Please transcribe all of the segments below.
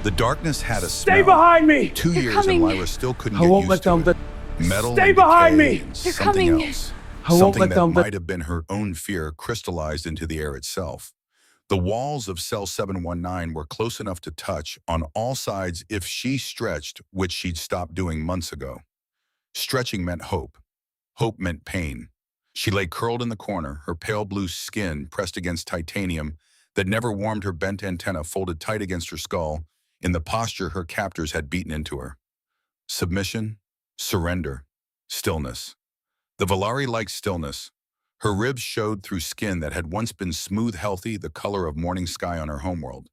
The darkness had a Stay smell. behind me! 2 They're years coming. and Lyra still couldn't I get won't used let to them. it. Metal Stay and behind decay me! and They're something coming. else. I won't Something let that them. might have been her own fear crystallized into the air itself. The walls of cell 719 were close enough to touch on all sides if she stretched, which she'd stopped doing months ago. Stretching meant hope. Hope meant pain. She lay curled in the corner, her pale blue skin pressed against titanium that never warmed, her bent antenna folded tight against her skull in the posture her captors had beaten into her. Submission, surrender, stillness. The Valari liked stillness. Her ribs showed through skin that had once been smooth, healthy, the color of morning sky on her homeworld.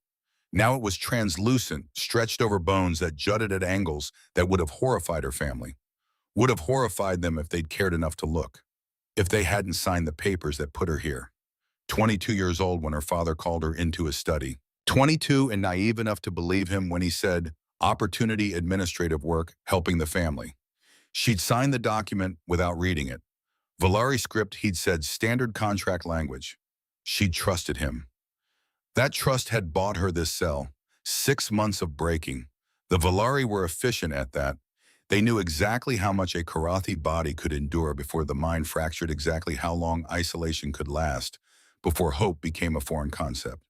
Now it was translucent, stretched over bones that jutted at angles that would have horrified her family. Would have horrified them if they'd cared enough to look. If they hadn't signed the papers that put her here. 22 years old when her father called her into his study. 22 and naive enough to believe him when he said, opportunity administrative work, helping the family. She'd signed the document without reading it. Valari script, he'd said standard contract language. She'd trusted him. That trust had bought her this cell. 6 months of breaking. The Valari were efficient at that. They knew exactly how much a Karathi body could endure before the mind fractured, exactly how long isolation could last, before hope became a foreign concept.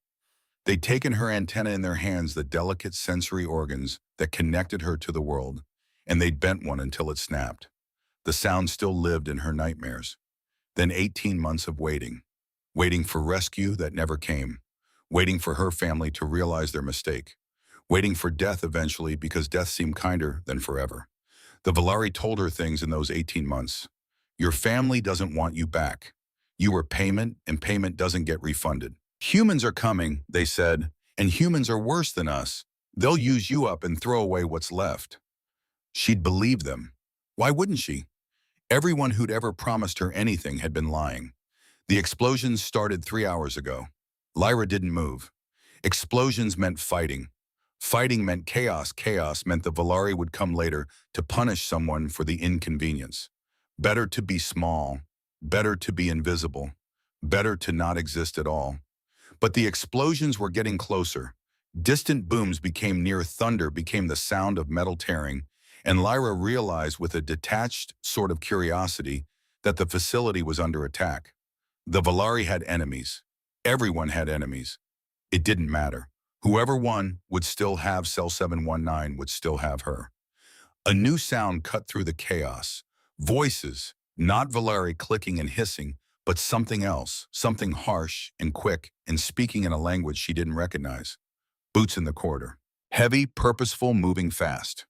They'd taken her antenna in their hands, the delicate sensory organs that connected her to the world, and they'd bent one until it snapped. The sound still lived in her nightmares. Then 18 months of waiting. Waiting for rescue that never came. Waiting for her family to realize their mistake. Waiting for death eventually, because death seemed kinder than forever. The Valari told her things in those 18 months. Your family doesn't want you back. You were payment, and payment doesn't get refunded. Humans are coming, they said, and humans are worse than us. They'll use you up and throw away what's left. She'd believe them. Why wouldn't she? Everyone who'd ever promised her anything had been lying. The explosions started 3 hours ago. Lyra didn't move. Explosions meant fighting. Fighting meant chaos. Chaos meant the Valari would come later to punish someone for the inconvenience. Better to be small. Better to be invisible. Better to not exist at all. But the explosions were getting closer. Distant booms became near thunder, became the sound of metal tearing, and Lyra realized with a detached sort of curiosity that the facility was under attack. The Valari had enemies. Everyone had enemies. It didn't matter. Whoever won would still have Cell 719, would still have her. A new sound cut through the chaos. Voices, not Valari clicking and hissing, but something else, something harsh and quick and speaking in a language she didn't recognize. Boots in the corridor. Heavy, purposeful, moving fast.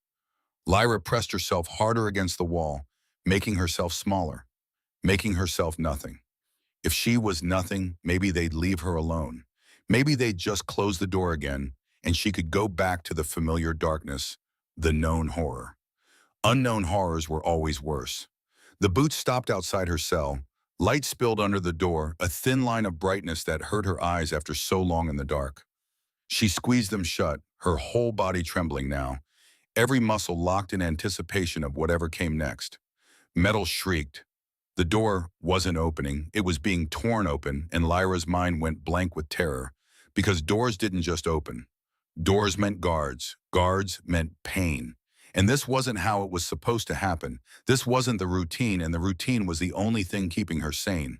Lyra pressed herself harder against the wall, making herself smaller, making herself nothing. If she was nothing, maybe they'd leave her alone. Maybe they'd just close the door again, and she could go back to the familiar darkness, the known horror. Unknown horrors were always worse. The boots stopped outside her cell. Light spilled under the door, a thin line of brightness that hurt her eyes after so long in the dark. She squeezed them shut, her whole body trembling now, every muscle locked in anticipation of whatever came next. Metal shrieked. The door wasn't opening, it was being torn open, and Lyra's mind went blank with terror, because doors didn't just open. Doors meant guards. Guards meant pain. And this wasn't how it was supposed to happen. This wasn't the routine, and the routine was the only thing keeping her sane.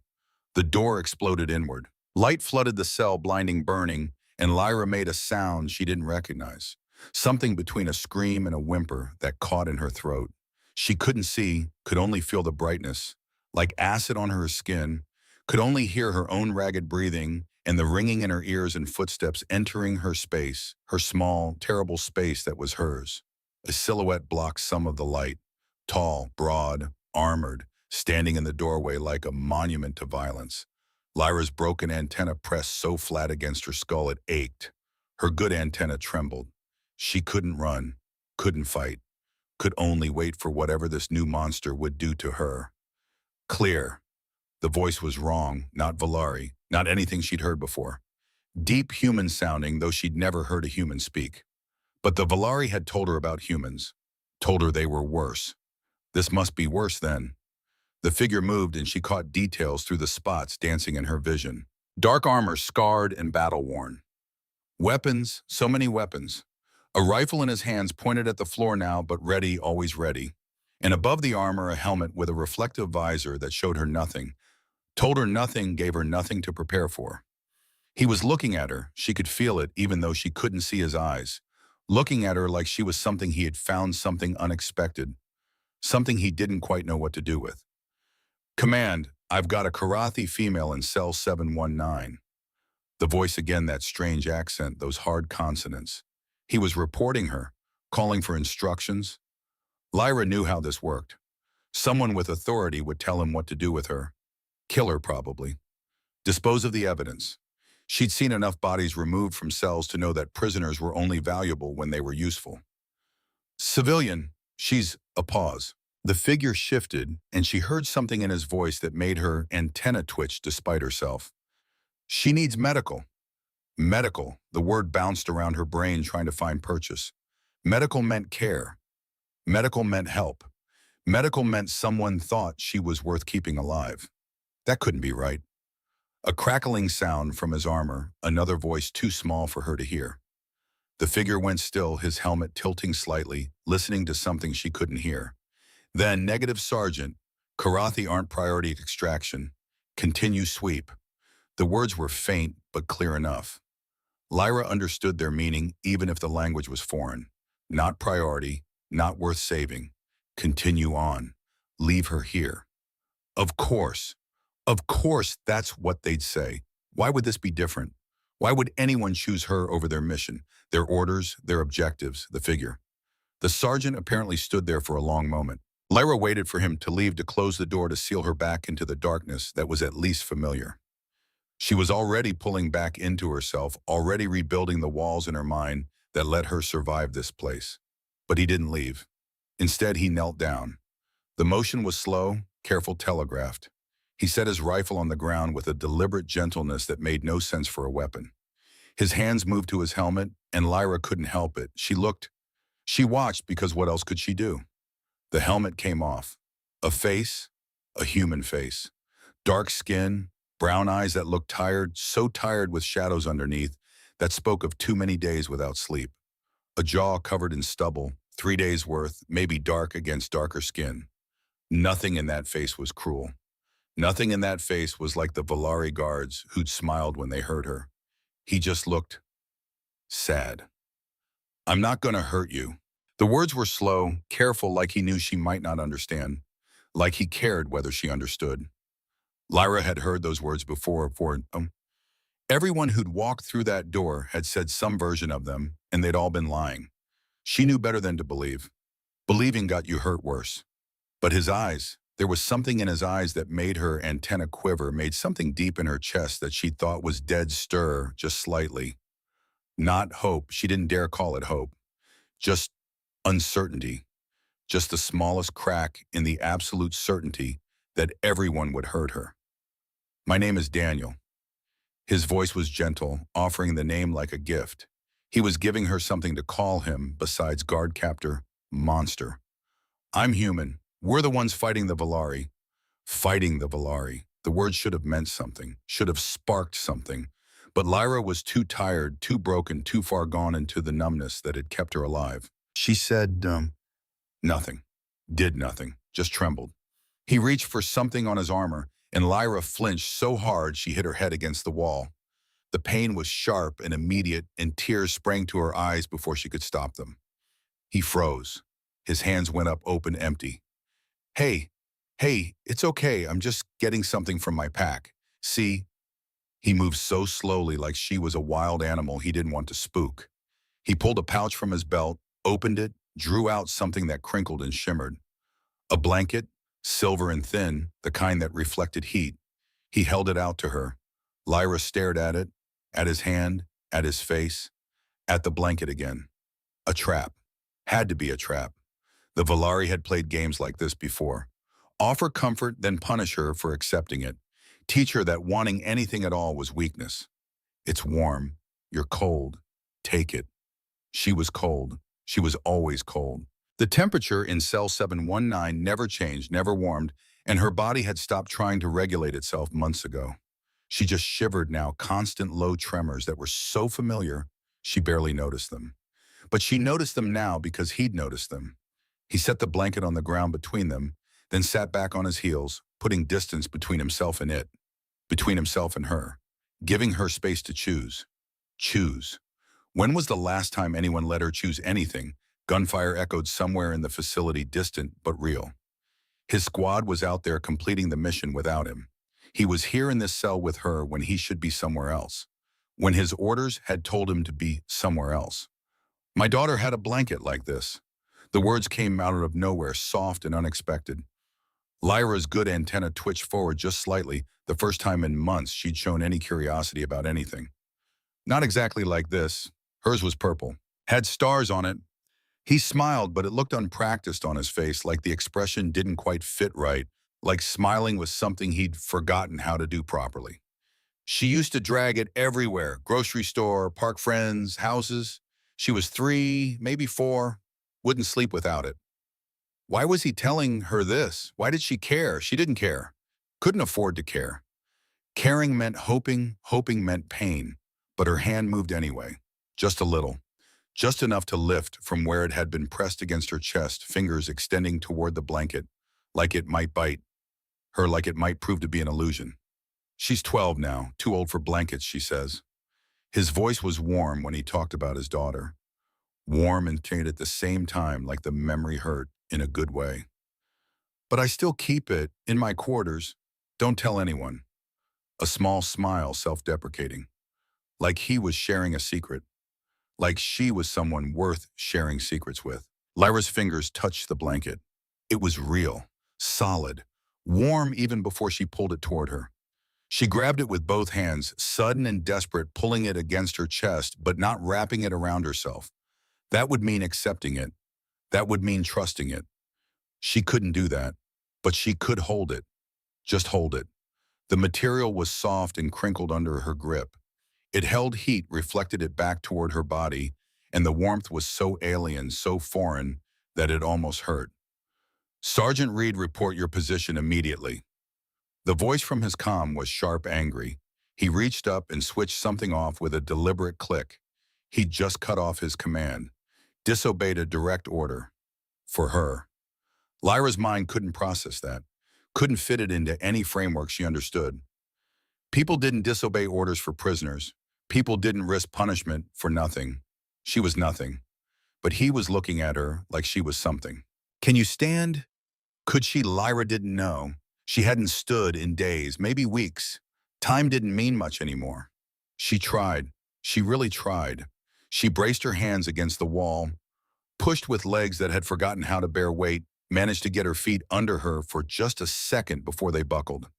The door exploded inward. Light flooded the cell, blinding, burning, and Lyra made a sound she didn't recognize. Something between a scream and a whimper that caught in her throat. She couldn't see, could only feel the brightness, like acid on her skin, could only hear her own ragged breathing and the ringing in her ears and footsteps entering her space, her small, terrible space that was hers. A silhouette blocked some of the light, tall, broad, armored, standing in the doorway like a monument to violence. Lyra's broken antenna pressed so flat against her skull it ached. Her good antenna trembled. She couldn't run, couldn't fight, could only wait for whatever this new monster would do to her. Clear. The voice was wrong, not Valari, not anything she'd heard before. Deep human sounding, though she'd never heard a human speak. But the Valari had told her about humans, told her they were worse. This must be worse then. The figure moved and she caught details through the spots dancing in her vision. Dark armor scarred and battle-worn. Weapons, so many weapons. A rifle in his hands pointed at the floor now, but ready, always ready. And above the armor, a helmet with a reflective visor that showed her nothing, told her nothing, gave her nothing to prepare for. He was looking at her. She could feel it, even though she couldn't see his eyes. Looking at her like she was something he had found, something unexpected, something he didn't quite know what to do with. Command, I've got a Karathi female in cell 719. The voice again, that strange accent, those hard consonants. He was reporting her, calling for instructions. Lyra knew how this worked. Someone with authority would tell him what to do with her. Kill her, probably. Dispose of the evidence. She'd seen enough bodies removed from cells to know that prisoners were only valuable when they were useful. Civilian, she's a pause. The figure shifted, and she heard something in his voice that made her antenna twitch despite herself. She needs medical. Medical, the word bounced around her brain trying to find purchase. Medical meant care. Medical meant help. Medical meant someone thought she was worth keeping alive. That couldn't be right. A crackling sound from his armor, another voice too small for her to hear. The figure went still, his helmet tilting slightly, listening to something she couldn't hear. Then, negative sergeant, Karathi aren't priority extraction. Continue sweep. The words were faint, but clear enough. Lyra understood their meaning, even if the language was foreign. Not priority, not worth saving. Continue on. Leave her here. Of course, that's what they'd say. Why would this be different? Why would anyone choose her over their mission, their orders, their objectives, the figure? The sergeant apparently stood there for a long moment. Lyra waited for him to leave to close the door to seal her back into the darkness that was at least familiar. She was already pulling back into herself, already rebuilding the walls in her mind that let her survive this place. But he didn't leave. Instead, he knelt down. The motion was slow, careful, telegraphed. He set his rifle on the ground with a deliberate gentleness that made no sense for a weapon. His hands moved to his helmet, and Lyra couldn't help it. She watched because what else could she do? The helmet came off. A face, a human face. Dark skin, brown eyes that looked tired, so tired with shadows underneath, that spoke of too many days without sleep. A jaw covered in stubble, 3 days' worth, maybe dark against darker skin. Nothing in that face was cruel. Nothing in that face was like the Valari guards who'd smiled when they heard her. He just looked sad. I'm not gonna hurt you. The words were slow, careful, like he knew she might not understand, like he cared whether she understood. Lyra had heard those words before. Everyone who'd walked through that door had said some version of them, and they'd all been lying. She knew better than to believe. Believing got you hurt worse. But his eyes, there was something in his eyes that made her antenna quiver, made something deep in her chest that she thought was dead stir, just slightly. Not hope, she didn't dare call it hope. Just uncertainty. Just the smallest crack in the absolute certainty that everyone would hurt her. My name is Daniel. His voice was gentle, offering the name like a gift. He was giving her something to call him besides guard captor, monster. I'm human. We're the ones fighting the Valari. Fighting the Valari. The word should have meant something, should have sparked something. But Lyra was too tired, too broken, too far gone into the numbness that had kept her alive. She said, nothing. Did nothing. Just trembled. He reached for something on his armor, and Lyra flinched so hard she hit her head against the wall. The pain was sharp and immediate, and tears sprang to her eyes before she could stop them. He froze. His hands went up open, empty. Hey, it's okay. I'm just getting something from my pack. See? He moved so slowly like she was a wild animal he didn't want to spook. He pulled a pouch from his belt, opened it, drew out something that crinkled and shimmered. A blanket, silver and thin, the kind that reflected heat. He held it out to her. Lyra stared at it, at his hand, at his face, at the blanket again. A trap. Had to be a trap. The Valari had played games like this before. Offer comfort, then punish her for accepting it. Teach her that wanting anything at all was weakness. It's warm. You're cold. Take it. She was cold. She was always cold. The temperature in cell 719 never changed, never warmed, and her body had stopped trying to regulate itself months ago. She just shivered now, constant low tremors that were so familiar, she barely noticed them. But she noticed them now because he'd noticed them. He set the blanket on the ground between them, then sat back on his heels, putting distance between himself and it, between himself and her, giving her space to choose. Choose. When was the last time anyone let her choose anything? Gunfire echoed somewhere in the facility, distant but real. His squad was out there completing the mission without him. He was here in this cell with her when he should be somewhere else, when his orders had told him to be somewhere else. My daughter had a blanket like this. The words came out of nowhere, soft and unexpected. Lyra's good antenna twitched forward just slightly, the first time in months she'd shown any curiosity about anything. Not exactly like this. Hers was purple. Had stars on it. He smiled, but it looked unpracticed on his face, like the expression didn't quite fit right, like smiling was something he'd forgotten how to do properly. She used to drag it everywhere, grocery store, park friends, houses. She was 3, maybe 4, wouldn't sleep without it. Why was he telling her this? Why did she care? She didn't care. Couldn't afford to care. Caring meant hoping, hoping meant pain, but her hand moved anyway, just a little. Just enough to lift from where it had been pressed against her chest, fingers extending toward the blanket, like it might bite her, like it might prove to be an illusion. She's 12 now, too old for blankets, she says. His voice was warm when he talked about his daughter. Warm and faint at the same time, like the memory hurt in a good way. But I still keep it in my quarters. Don't tell anyone. A small smile, self-deprecating. Like he was sharing a secret. Like she was someone worth sharing secrets with. Lyra's fingers touched the blanket. It was real, solid, warm even before she pulled it toward her. She grabbed it with both hands, sudden and desperate, pulling it against her chest, but not wrapping it around herself. That would mean accepting it. That would mean trusting it. She couldn't do that, but she could hold it. Just hold it. The material was soft and crinkled under her grip. It held heat, reflected it back toward her body, and the warmth was so alien, so foreign, that it almost hurt. Sergeant Reed, report your position immediately. The voice from his comm was sharp, angry. He reached up and switched something off with a deliberate click. He'd just cut off his command, disobeyed a direct order. For her. Lyra's mind couldn't process that, couldn't fit it into any framework she understood. People didn't disobey orders for prisoners. People didn't risk punishment for nothing. She was nothing. But he was looking at her like she was something. Can you stand? Could she? Lyra didn't know. She hadn't stood in days, maybe weeks. Time didn't mean much anymore. She tried. She really tried. She braced her hands against the wall, pushed with legs that had forgotten how to bear weight, managed to get her feet under her for just a second before they buckled.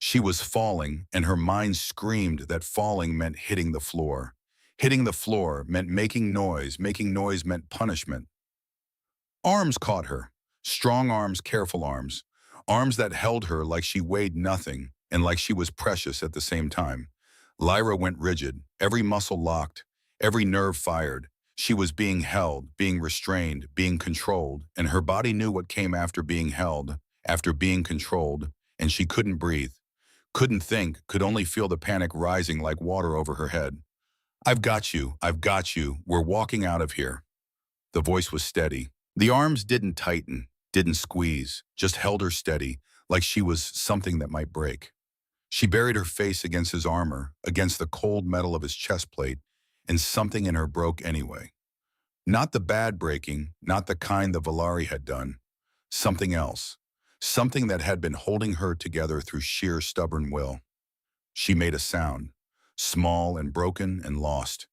She was falling, and her mind screamed that falling meant hitting the floor. Hitting the floor meant making noise meant punishment. Arms caught her. Strong arms, careful arms. Arms that held her like she weighed nothing and like she was precious at the same time. Lyra went rigid, every muscle locked, every nerve fired. She was being held, being restrained, being controlled, and her body knew what came after being held, after being controlled, and she couldn't breathe, couldn't think, could only feel the panic rising like water over her head. I've got you, we're walking out of here. The voice was steady. The arms didn't tighten, didn't squeeze, just held her steady, like she was something that might break. She buried her face against his armor, against the cold metal of his chest plate, and something in her broke anyway. Not the bad breaking, not the kind the Valari had done. Something else. Something that had been holding her together through sheer stubborn will. She made a sound, small and broken and lost.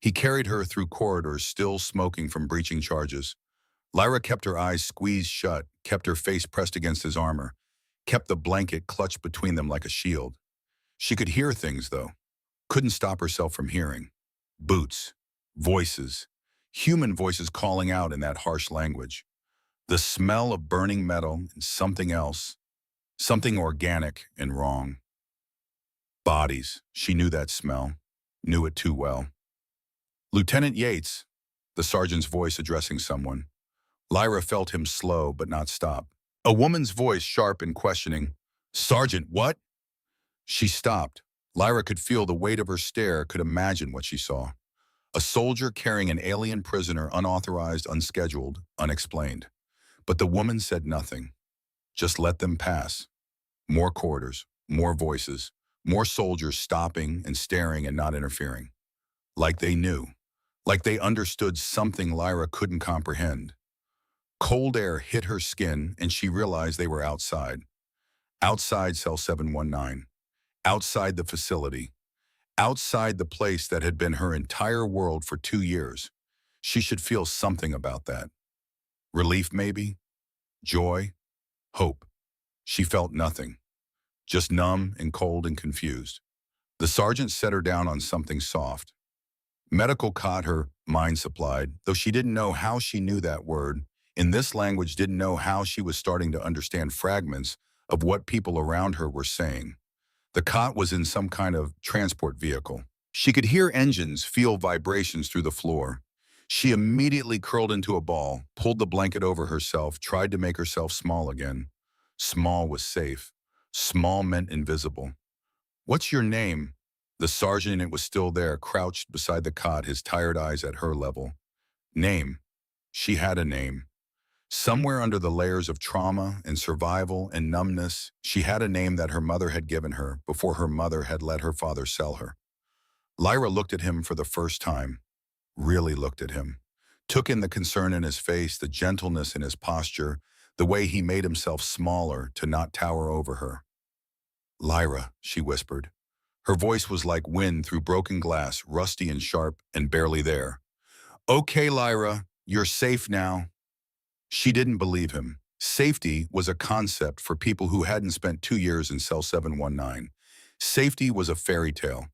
He carried her through corridors still smoking from breaching charges. Lyra kept her eyes squeezed shut, kept her face pressed against his armor, kept the blanket clutched between them like a shield. She could hear things, though. Couldn't stop herself from hearing. Boots, voices, human voices calling out in that harsh language. The smell of burning metal and something else, something organic and wrong. Bodies, she knew that smell, knew it too well. Lieutenant Yates, the sergeant's voice addressing someone. Lyra felt him slow but not stop. A woman's voice sharp and questioning. Sergeant, what? She stopped. Lyra could feel the weight of her stare, could imagine what she saw. A soldier carrying an alien prisoner, unauthorized, unscheduled, unexplained. But the woman said nothing. Just let them pass. More corridors, more voices, more soldiers stopping and staring and not interfering. Like they knew. Like they understood something Lyra couldn't comprehend. Cold air hit her skin and she realized they were outside. Outside Cell 719. Outside the facility. Outside the place that had been her entire world for 2 years. She should feel something about that. Relief maybe? Joy? Hope? She felt nothing. Just numb and cold and confused. The sergeant set her down on something soft. Medical caught her mind supplied, though she didn't know how she knew that word. In this language, didn't know how she was starting to understand fragments of what people around her were saying. The cot was in some kind of transport vehicle. She could hear engines, feel vibrations through the floor. She immediately curled into a ball, pulled the blanket over herself, tried to make herself small again. Small was safe. Small meant invisible. "What's your name?" The sergeant, it was still there, crouched beside the cot, his tired eyes at her level. Name. She had a name. Somewhere under the layers of trauma and survival and numbness, she had a name that her mother had given her before her mother had let her father sell her. Lyra looked at him for the first time, really looked at him, took in the concern in his face, the gentleness in his posture, the way he made himself smaller to not tower over her. "Lyra," she whispered. Her voice was like wind through broken glass, rusty and sharp and barely there. "Okay, Lyra, you're safe now." She didn't believe him. Safety was a concept for people who hadn't spent 2 years in Cell 719. Safety was a fairy tale.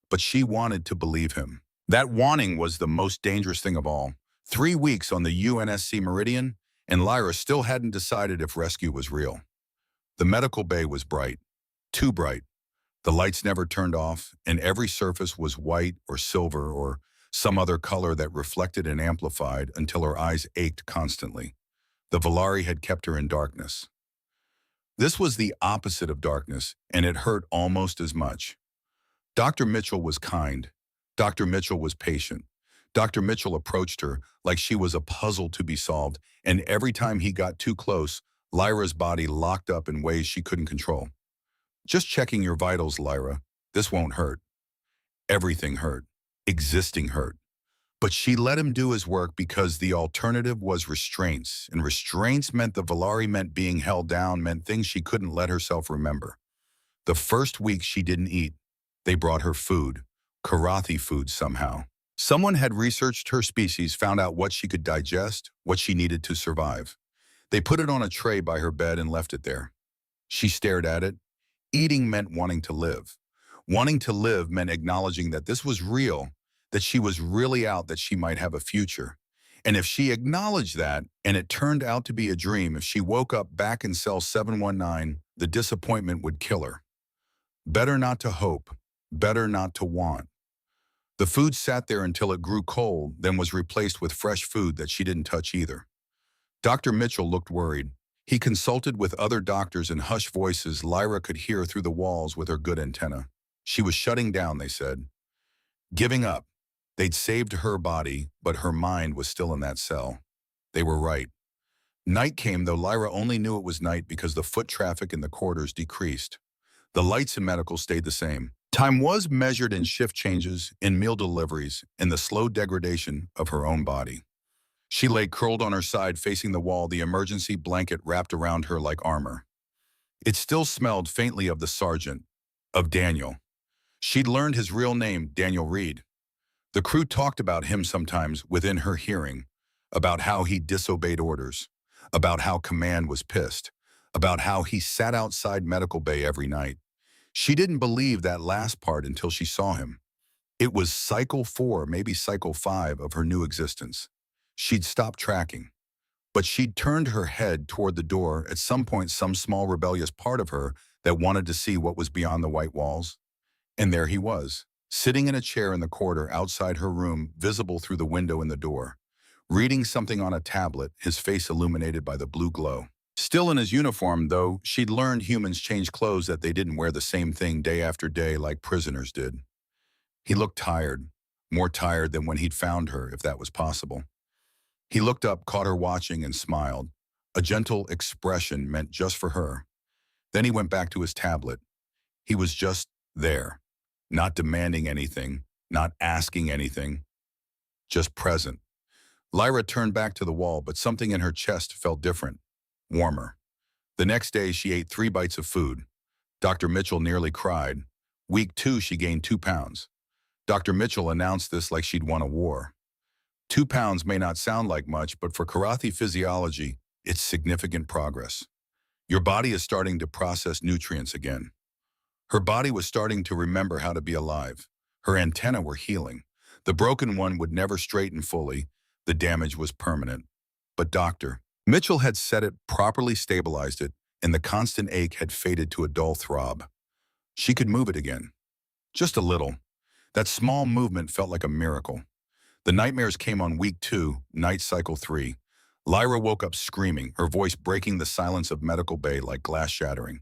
But she wanted to believe him. That wanting was the most dangerous thing of all. 3 weeks on the UNSC Meridian, and Lyra still hadn't decided if rescue was real. The medical bay was bright. Too bright. The lights never turned off, and every surface was white or silver or some other color that reflected and amplified until her eyes ached constantly. The Valari had kept her in darkness. This was the opposite of darkness, and it hurt almost as much. Dr. Mitchell was kind. Dr. Mitchell was patient. Dr. Mitchell approached her like she was a puzzle to be solved, and every time he got too close, Lyra's body locked up in ways she couldn't control. "Just checking your vitals, Lyra. This won't hurt." Everything hurt. Existing hurt. But she let him do his work because the alternative was restraints, and restraints meant the Valari, meant being held down, meant things she couldn't let herself remember. The first week she didn't eat. They brought her food, Karathi food somehow. Someone had researched her species, found out what she could digest, what she needed to survive. They put it on a tray by her bed and left it there. She stared at it. Eating meant wanting to live. Wanting to live meant acknowledging that this was real, that she was really out, that she might have a future. And if she acknowledged that, and it turned out to be a dream, if she woke up back in Cell 719, the disappointment would kill her. Better not to hope. Better not to want. The food sat there until it grew cold, then was replaced with fresh food that she didn't touch either. Dr. Mitchell looked worried. He consulted with other doctors in hushed voices Lyra could hear through the walls with her good antenna. She was shutting down, they said. Giving up. They'd saved her body, but her mind was still in that cell. They were right. Night came, though Lyra only knew it was night because the foot traffic in the corridors decreased. The lights in medical stayed the same. Time was measured in shift changes, in meal deliveries, in the slow degradation of her own body. She lay curled on her side facing the wall, the emergency blanket wrapped around her like armor. It still smelled faintly of the sergeant, of Daniel. She'd learned his real name, Daniel Reed. The crew talked about him sometimes within her hearing, about how he disobeyed orders, about how command was pissed, about how he sat outside medical bay every night. She didn't believe that last part until she saw him. It was cycle 4, maybe cycle 5 of her new existence. She'd stopped tracking, but she'd turned her head toward the door. At some point, some small rebellious part of her that wanted to see what was beyond the white walls. And there he was, sitting in a chair in the corridor outside her room, visible through the window in the door, reading something on a tablet, his face illuminated by the blue glow. Still in his uniform, though, she'd learned humans change clothes, that they didn't wear the same thing day after day like prisoners did. He looked tired, more tired than when he'd found her, if that was possible. He looked up, caught her watching, and smiled. A gentle expression meant just for her. Then he went back to his tablet. He was just there, not demanding anything, not asking anything, just present. Lyra turned back to the wall, but something in her chest felt different, warmer. The next day, she ate 3 bites of food. Dr. Mitchell nearly cried. Week 2, she gained 2 pounds. Dr. Mitchell announced this like she'd won a war. 2 pounds may not sound like much, but for Karathi physiology, it's significant progress. Your body is starting to process nutrients again. Her body was starting to remember how to be alive. Her antennae were healing. The broken one would never straighten fully. The damage was permanent. But Dr. Mitchell had set it, properly stabilized it, and the constant ache had faded to a dull throb. She could move it again. Just a little. That small movement felt like a miracle. The nightmares came on week 2, night cycle 3. Lyra woke up screaming, her voice breaking the silence of medical bay like glass shattering.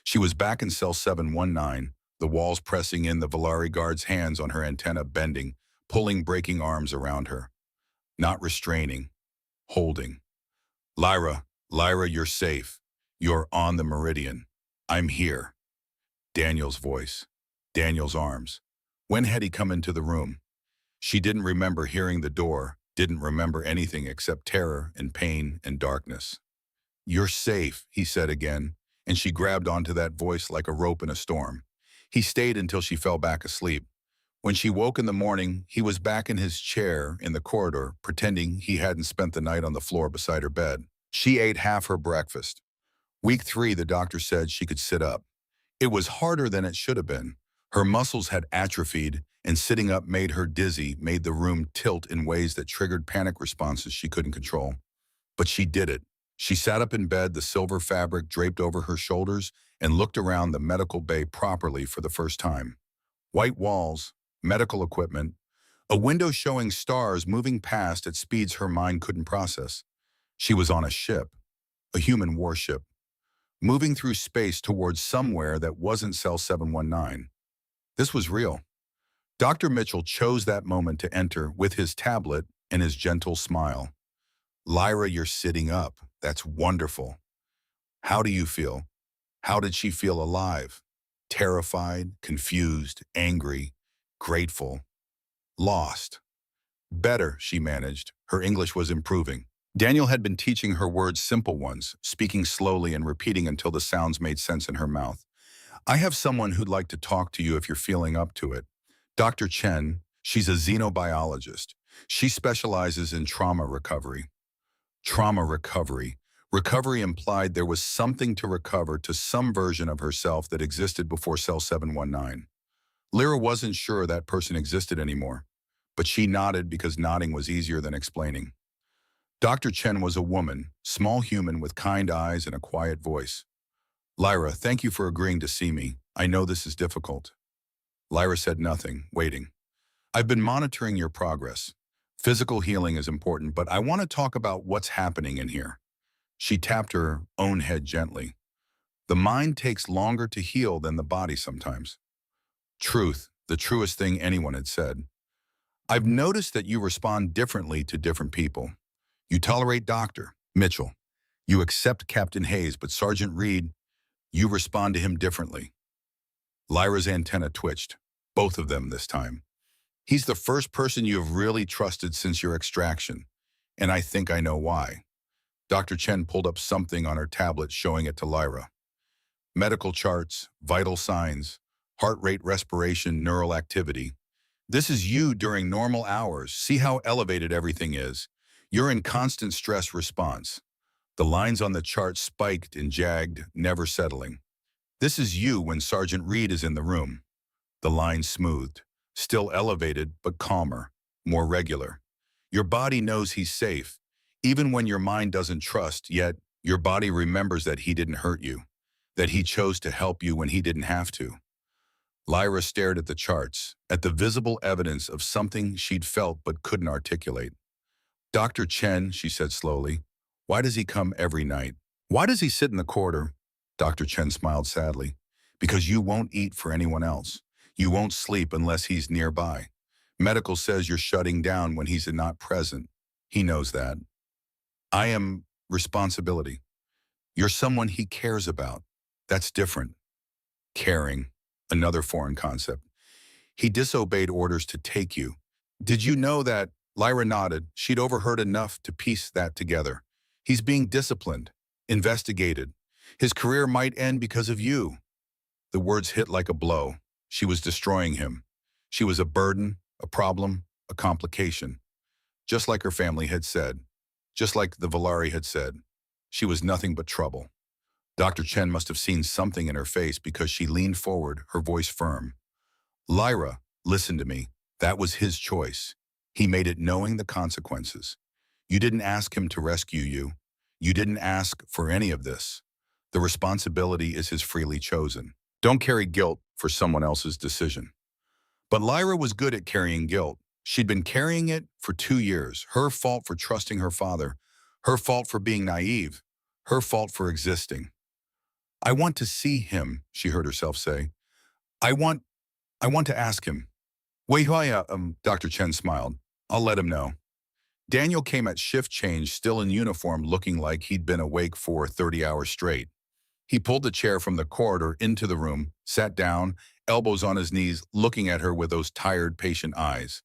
She was back in cell 719, the walls pressing in, the Valari guard's hands on her antenna bending, pulling breaking arms around her. Not restraining, holding. Lyra, you're safe. You're on the meridian. I'm here. Daniel's voice. Daniel's arms. When had he come into the room? She didn't remember hearing the door, didn't remember anything except terror and pain and darkness. You're safe, he said again, and she grabbed onto that voice like a rope in a storm. He stayed until she fell back asleep. When she woke in the morning, he was back in his chair in the corridor, pretending he hadn't spent the night on the floor beside her bed. She ate half her breakfast. Week 3, the doctor said she could sit up. It was harder than it should have been. Her muscles had atrophied, and sitting up made her dizzy, made the room tilt in ways that triggered panic responses she couldn't control. But she did it. She sat up in bed, the silver fabric draped over her shoulders, and looked around the medical bay properly for the first time. White walls, medical equipment, a window showing stars moving past at speeds her mind couldn't process. She was on a ship, a human warship, moving through space towards somewhere that wasn't cell 719. This was real. Dr. Mitchell chose that moment to enter with his tablet and his gentle smile. Lyra, you're sitting up. That's wonderful. How do you feel? How did she feel alive? Terrified, confused, angry, grateful, lost. Better, she managed. Her English was improving. Daniel had been teaching her words, simple ones, speaking slowly and repeating until the sounds made sense in her mouth. I have someone who'd like to talk to you if you're feeling up to it. Dr. Chen, she's a xenobiologist. She specializes in trauma recovery. Trauma recovery. Recovery implied there was something to recover, to some version of herself that existed before cell 719. Lyra wasn't sure that person existed anymore, but she nodded because nodding was easier than explaining. Dr. Chen was a woman, small human with kind eyes and a quiet voice. Lyra, thank you for agreeing to see me. I know this is difficult. Lyra said nothing, waiting. I've been monitoring your progress. Physical healing is important, but I want to talk about what's happening in here. She tapped her own head gently. The mind takes longer to heal than the body sometimes. Truth, the truest thing anyone had said. I've noticed that you respond differently to different people. You tolerate Dr. Mitchell. You accept Captain Hayes, but Sergeant Reed, you respond to him differently. Lyra's antenna twitched, both of them this time. He's the first person you have really trusted since your extraction, and I think I know why. Dr. Chen pulled up something on her tablet, showing it to Lyra. Medical charts, vital signs, heart rate, respiration, neural activity. This is you during normal hours. See how elevated everything is. You're in constant stress response. The lines on the chart spiked and jagged, never settling. This is you when Sergeant Reed is in the room. The lines smoothed, still elevated, but calmer, more regular. Your body knows he's safe, even when your mind doesn't trust, yet your body remembers that he didn't hurt you, that he chose to help you when he didn't have to. Lyra stared at the charts, at the visible evidence of something she'd felt but couldn't articulate. Dr. Chen, she said slowly, why does he come every night? Why does he sit in the corridor? Dr. Chen smiled sadly. Because you won't eat for anyone else. You won't sleep unless he's nearby. Medical says you're shutting down when he's not present. He knows that. I am responsibility. You're someone he cares about. That's different. Caring, another foreign concept. He disobeyed orders to take you. Did you know that? Lyra nodded. She'd overheard enough to piece that together. He's being disciplined, investigated. His career might end because of you. The words hit like a blow. She was destroying him. She was a burden, a problem, a complication. Just like her family had said. Just like the Valari had said. She was nothing but trouble. Dr. Chen must have seen something in her face because she leaned forward, her voice firm. Lyra, listen to me. That was his choice. He made it knowing the consequences. You didn't ask him to rescue you. You didn't ask for any of this. The responsibility is his freely chosen. Don't carry guilt for someone else's decision. But Lyra was good at carrying guilt. She'd been carrying it for 2 years. Her fault for trusting her father. Her fault for being naive. Her fault for existing. I want to see him, she heard herself say. I want to ask him. Wait, Dr. Chen smiled. I'll let him know. Daniel came at shift change, still in uniform, looking like he'd been awake for 30 hours straight. He pulled the chair from the corridor into the room, sat down, elbows on his knees, looking at her with those tired, patient eyes.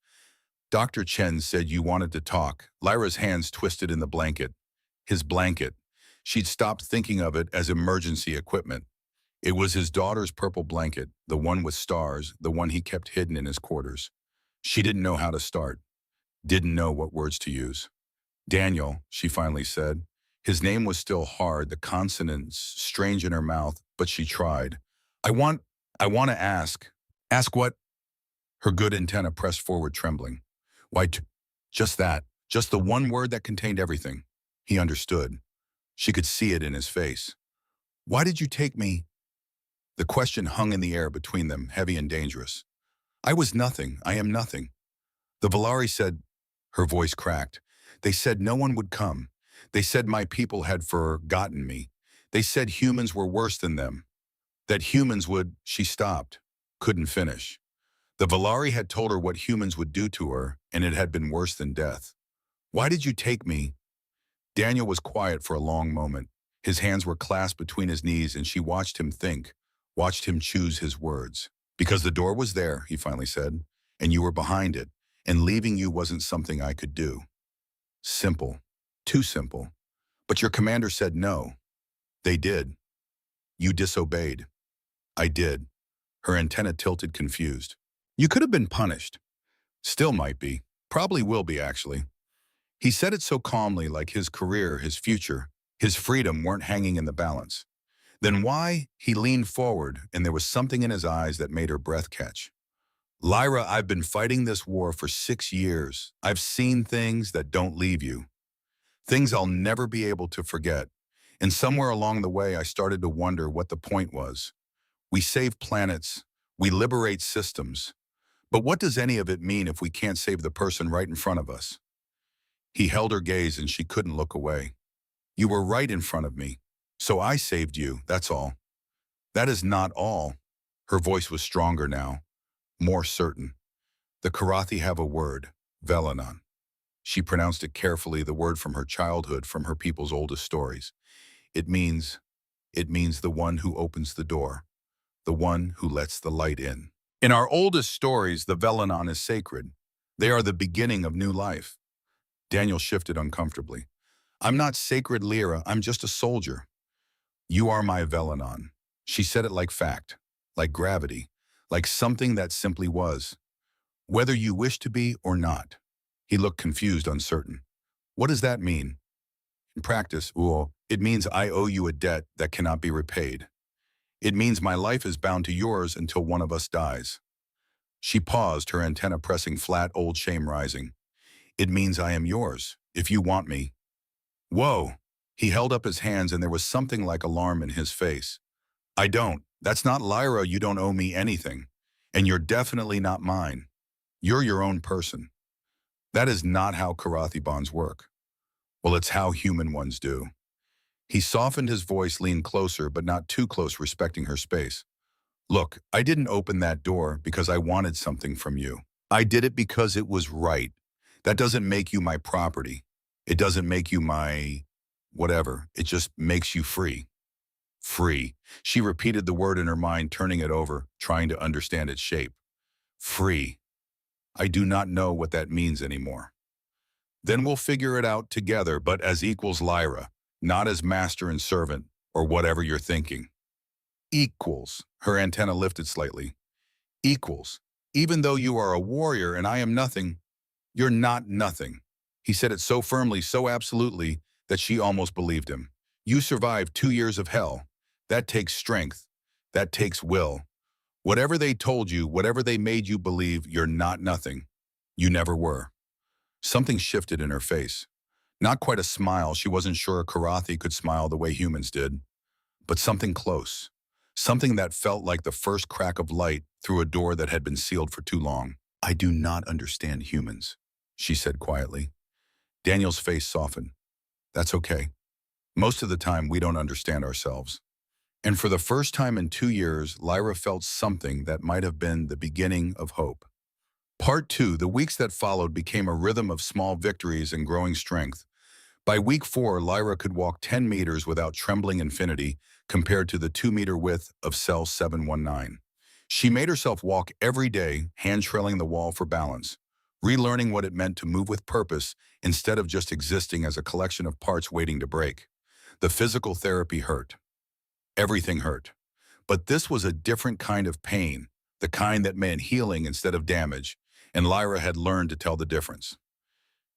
Dr. Chen said you wanted to talk. Lyra's hands twisted in the blanket. His blanket. She'd stopped thinking of it as emergency equipment. It was his daughter's purple blanket, the one with stars, the one he kept hidden in his quarters. She didn't know how to start. Didn't know what words to use. Daniel, she finally said. His name was still hard, the consonants strange in her mouth, but she tried. I want to ask. Ask what? Her good antenna pressed forward, trembling. Why, just that. Just the one word that contained everything. He understood. She could see it in his face. Why did you take me? The question hung in the air between them, heavy and dangerous. I was nothing. I am nothing. The Valari said, her voice cracked. They said no one would come. They said my people had forgotten me. They said humans were worse than them. That humans would, she stopped, couldn't finish. The Valari had told her what humans would do to her, and it had been worse than death. Why did you take me? Daniel was quiet for a long moment. His hands were clasped between his knees, and she watched him think, watched him choose his words. Because the door was there, he finally said, and you were behind it, and leaving you wasn't something I could do. Simple. Too simple. But your commander said no. They did. You disobeyed. I did. Her antenna tilted, confused. You could have been punished. Still might be. Probably will be, actually. He said it so calmly, like his career, his future, his freedom weren't hanging in the balance. Then why? He leaned forward, and there was something in his eyes that made her breath catch. Lyra, I've been fighting this war for 6 years. I've seen things that don't leave you. Things I'll never be able to forget. And somewhere along the way, I started to wonder what the point was. We save planets. We liberate systems. But what does any of it mean if we can't save the person right in front of us? He held her gaze, and she couldn't look away. You were right in front of me. So I saved you, that's all. That is not all. Her voice was stronger now, more certain. The Karathi have a word, Velanon. She pronounced it carefully, the word from her childhood, from her people's oldest stories. It means the one who opens the door, the one who lets the light in. In our oldest stories, the Velanon is sacred. They are the beginning of new life. Daniel shifted uncomfortably. I'm not sacred, Lyra. I'm just a soldier. You are my Velanon. She said it like fact, like gravity, like something that simply was. Whether you wish to be or not. He looked confused, uncertain. What does that mean? In practice, it means I owe you a debt that cannot be repaid. It means my life is bound to yours until one of us dies. She paused, her antenna pressing flat, old shame rising. It means I am yours, if you want me. Whoa! He held up his hands, and there was something like alarm in his face. I don't. That's not Lyra. You don't owe me anything. And you're definitely not mine. You're your own person. That is not how Karathi bonds work. Well, it's how human ones do. He softened his voice, leaned closer, but not too close, respecting her space. Look, I didn't open that door because I wanted something from you. I did it because it was right. That doesn't make you my property. It doesn't make you my whatever. It just makes you free. Free. She repeated the word in her mind, turning it over, trying to understand its shape. Free. I do not know what that means anymore. Then we'll figure it out together, but as equals Lyra, not as master and servant, or whatever you're thinking. Equals. Her antenna lifted slightly. Equals. Even though you are a warrior and I am nothing, you're not nothing. He said it so firmly, so absolutely, that she almost believed him. You survived 2 years of hell. That takes strength. That takes will. Whatever they told you, whatever they made you believe, you're not nothing. You never were. Something shifted in her face. Not quite a smile. She wasn't sure a Karathi could smile the way humans did. But something close. Something that felt like the first crack of light through a door that had been sealed for too long. I do not understand humans, she said quietly. Daniel's face softened. That's okay. Most of the time, we don't understand ourselves. And for the first time in 2 years, Lyra felt something that might have been the beginning of hope. Part 2, the weeks that followed became a rhythm of small victories and growing strength. By week 4, Lyra could walk 10 meters without trembling infinity compared to the 2-meter width of cell 719. She made herself walk every day, hand-trailing the wall for balance, relearning what it meant to move with purpose instead of just existing as a collection of parts waiting to break. The physical therapy hurt. Everything hurt. But this was a different kind of pain, the kind that meant healing instead of damage, and Lyra had learned to tell the difference.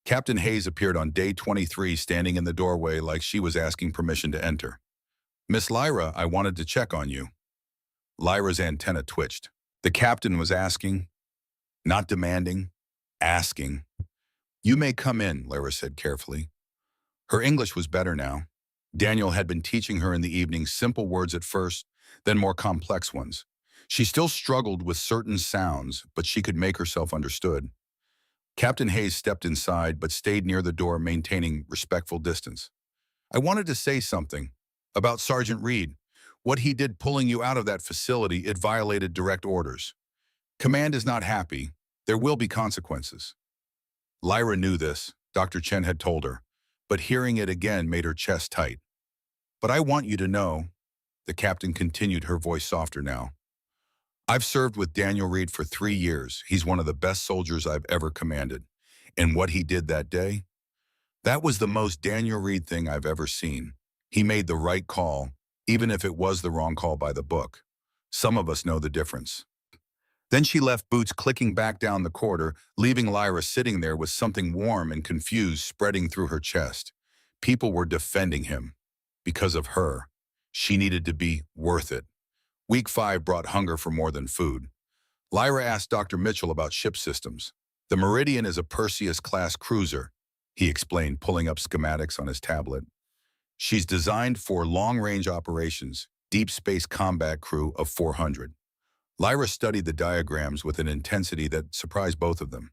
Captain Hayes appeared on day 23, standing in the doorway like she was asking permission to enter. Miss Lyra, I wanted to check on you. Lyra's antenna twitched. The captain was asking, not demanding, asking. You may come in, Lyra said carefully. Her English was better now. Daniel had been teaching her in the evening simple words at first, then more complex ones. She still struggled with certain sounds, but she could make herself understood. Captain Hayes stepped inside, but stayed near the door, maintaining respectful distance. I wanted to say something about Sergeant Reed. What he did pulling you out of that facility, it violated direct orders. Command is not happy. There will be consequences. Lyra knew this, Dr. Chen had told her, but hearing it again made her chest tight. But I want you to know, the captain continued, her voice softer now. I've served with Daniel Reed for 3 years. He's one of the best soldiers I've ever commanded. And what he did that day, that was the most Daniel Reed thing I've ever seen. He made the right call, even if it was the wrong call by the book. Some of us know the difference. Then she left, boots clicking back down the corridor, leaving Lyra sitting there with something warm and confused spreading through her chest. People were defending him. Because of her. She needed to be worth it. Week 5 brought hunger for more than food. Lyra asked Dr. Mitchell about ship systems. The Meridian is a Perseus-class cruiser, he explained, pulling up schematics on his tablet. She's designed for long-range operations, deep space combat crew of 400. Lyra studied the diagrams with an intensity that surprised both of them.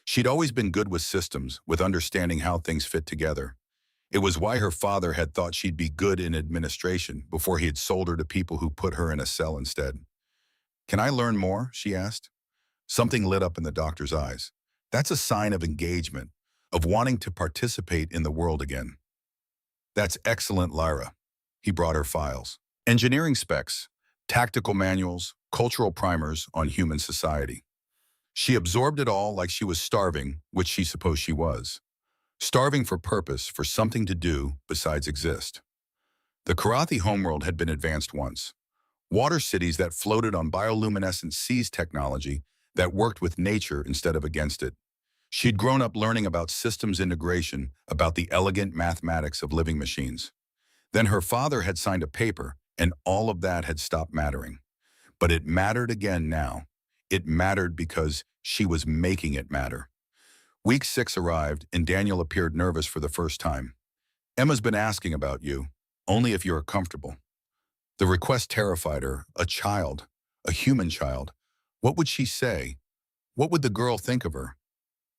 She'd always been good with systems, with understanding how things fit together. It was why her father had thought she'd be good in administration before he had sold her to people who put her in a cell instead. Can I learn more? She asked. Something lit up in the doctor's eyes. That's a sign of engagement, of wanting to participate in the world again. That's excellent, Lyra. He brought her files. Engineering specs, tactical manuals, cultural primers on human society. She absorbed it all like she was starving, which she supposed she was. Starving for purpose, for something to do besides exist. The Karathi homeworld had been advanced once. Water cities that floated on bioluminescent seas technology that worked with nature instead of against it. She'd grown up learning about systems integration, about the elegant mathematics of living machines. Then her father had signed a paper, and all of that had stopped mattering. But it mattered again now. It mattered because she was making it matter. Week 6 arrived, and Daniel appeared nervous for the first time. Emma's been asking about you, only if you're comfortable. The request terrified her. A child, a human child. What would she say? What would the girl think of her?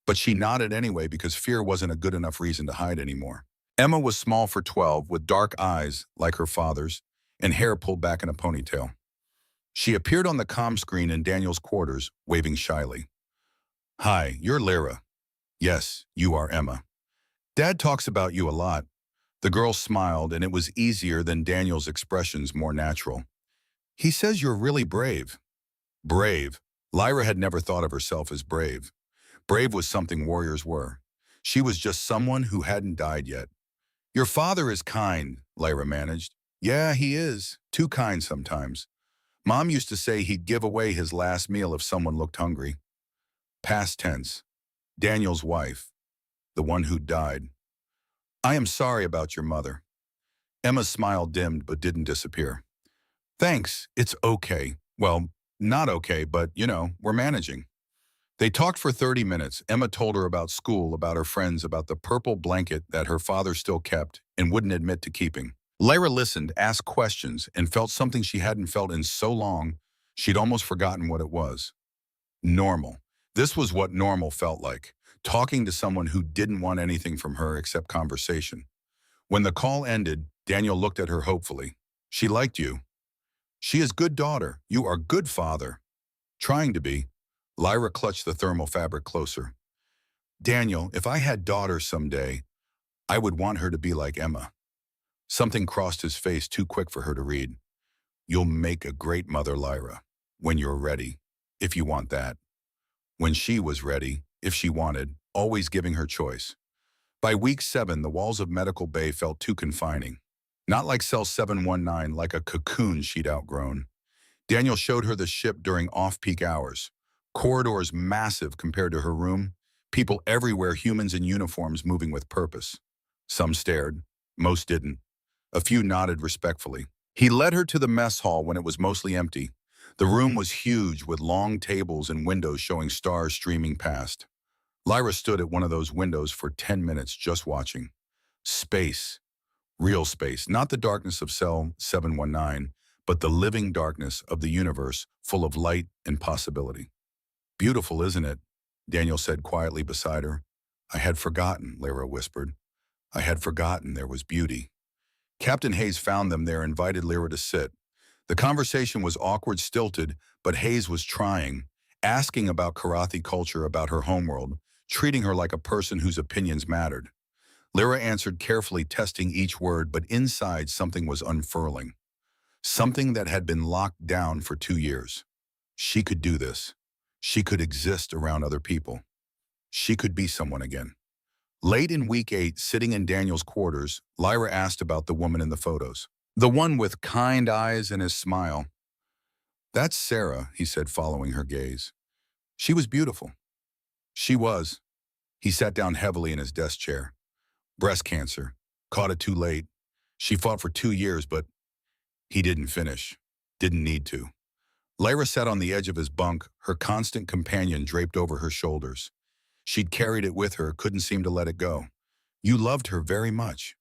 But she nodded anyway because fear wasn't a good enough reason to hide anymore. Emma was small for 12, with dark eyes like her father's, and hair pulled back in a ponytail. She appeared on the comm screen in Daniel's quarters, waving shyly. Hi, you're Lyra. Yes, you are Emma. Dad talks about you a lot. The girl smiled, and it was easier than Daniel's expressions more natural. He says you're really brave. Brave. Lyra had never thought of herself as brave. Brave was something warriors were. She was just someone who hadn't died yet. Your father is kind, Lyra managed. Yeah, he is. Too kind sometimes. Mom used to say he'd give away his last meal if someone looked hungry. Past tense. Daniel's wife, the one who died. I am sorry about your mother. Emma's smile dimmed but didn't disappear. Thanks, it's okay. Well, not okay, but, we're managing. They talked for 30 minutes. Emma told her about school, about her friends, about the purple blanket that her father still kept and wouldn't admit to keeping. Lyra listened, asked questions, and felt something she hadn't felt in so long she'd almost forgotten what it was. Normal. This was what normal felt like, talking to someone who didn't want anything from her except conversation. When the call ended, Daniel looked at her hopefully. She liked you. She is good daughter. You are good father. Trying to be. Lyra clutched the thermal fabric closer. Daniel, if I had daughters someday, I would want her to be like Emma. Something crossed his face too quick for her to read. You'll make a great mother, Lyra, when you're ready, if you want that. When she was ready, if she wanted, always giving her choice. By week 7, the walls of Medical Bay felt too confining. Not like cell 719, like a cocoon she'd outgrown. Daniel showed her the ship during off-peak hours. Corridors massive compared to her room. People everywhere, humans in uniforms moving with purpose. Some stared. Most didn't. A few nodded respectfully. He led her to the mess hall when it was mostly empty. The room was huge with long tables and windows showing stars streaming past. Lyra stood at one of those windows for 10 minutes just watching. Space. Real space. Not the darkness of cell 719, but the living darkness of the universe full of light and possibility. Beautiful, isn't it? Daniel said quietly beside her. I had forgotten, Lyra whispered. I had forgotten there was beauty. Captain Hayes found them there and invited Lyra to sit. The conversation was awkward, stilted, but Hayes was trying, asking about Karathi culture, about her homeworld, treating her like a person whose opinions mattered. Lyra answered carefully, testing each word, but inside something was unfurling. Something that had been locked down for 2 years. She could do this. She could exist around other people. She could be someone again. Late in week 8, sitting in Daniel's quarters, Lyra asked about the woman in the photos. The one with kind eyes and his smile. That's Sarah, he said, following her gaze. She was beautiful. She was. He sat down heavily in his desk chair. Breast cancer. Caught it too late. She fought for 2 years, but he didn't finish. Didn't need to. Lyra sat on the edge of his bunk, her constant companion draped over her shoulders. She'd carried it with her, couldn't seem to let it go. You loved her very much.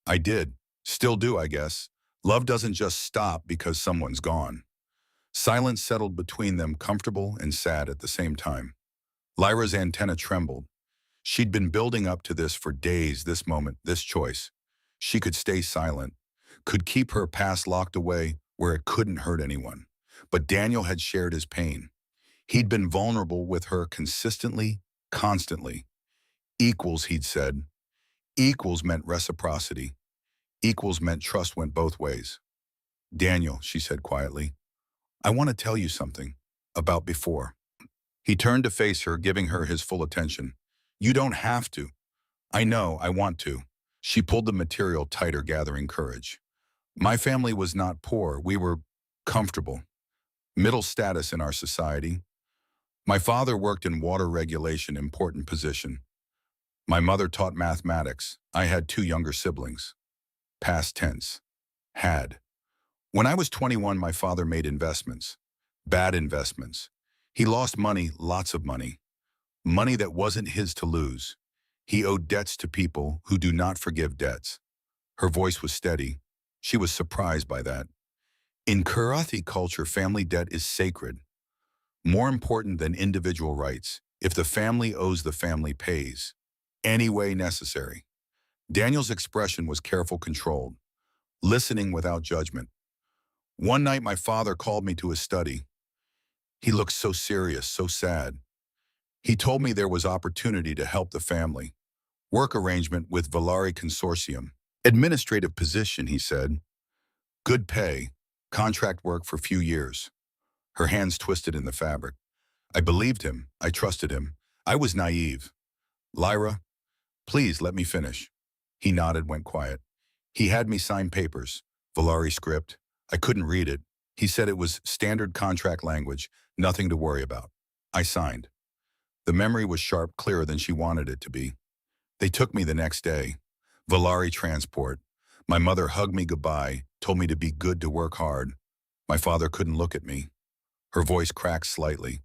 I did. Still do, I guess. Love doesn't just stop because someone's gone. Silence settled between them, comfortable and sad at the same time. Lyra's antenna trembled. She'd been building up to this for days, this moment, this choice. She could stay silent, could keep her past locked away where it couldn't hurt anyone. But Daniel had shared his pain. He'd been vulnerable with her consistently, constantly. Equals, he'd said. Equals meant reciprocity. Equals meant trust went both ways. Daniel, she said quietly, I want to tell you something about before. He turned to face her, giving her his full attention. You don't have to. I know, I want to. She pulled the material tighter, gathering courage. My family was not poor. We were comfortable. Middle status in our society. My father worked in water regulation, important position. My mother taught mathematics. I had 2 younger siblings. Past tense. Had. When I was 21, my father made investments. Bad investments. He lost money, lots of money. Money that wasn't his to lose. He owed debts to people who do not forgive debts. Her voice was steady. She was surprised by that. In Karathi culture, family debt is sacred. More important than individual rights. If the family owes, the family pays. Any way necessary. Daniel's expression was careful, controlled. Listening without judgment. One night, my father called me to his study. He looked so serious, so sad. He told me there was opportunity to help the family. Work arrangement with Valari Consortium. Administrative position, he said. Good pay. Contract work for few years. Her hands twisted in the fabric. I believed him. I trusted him. I was naive. Lyra, please let me finish. He nodded, went quiet. He had me sign papers. Valari script. I couldn't read it. He said it was standard contract language, nothing to worry about. I signed. The memory was sharp, clearer than she wanted it to be. They took me the next day. Valari transport. My mother hugged me goodbye, told me to be good, to work hard. My father couldn't look at me. Her voice cracked slightly.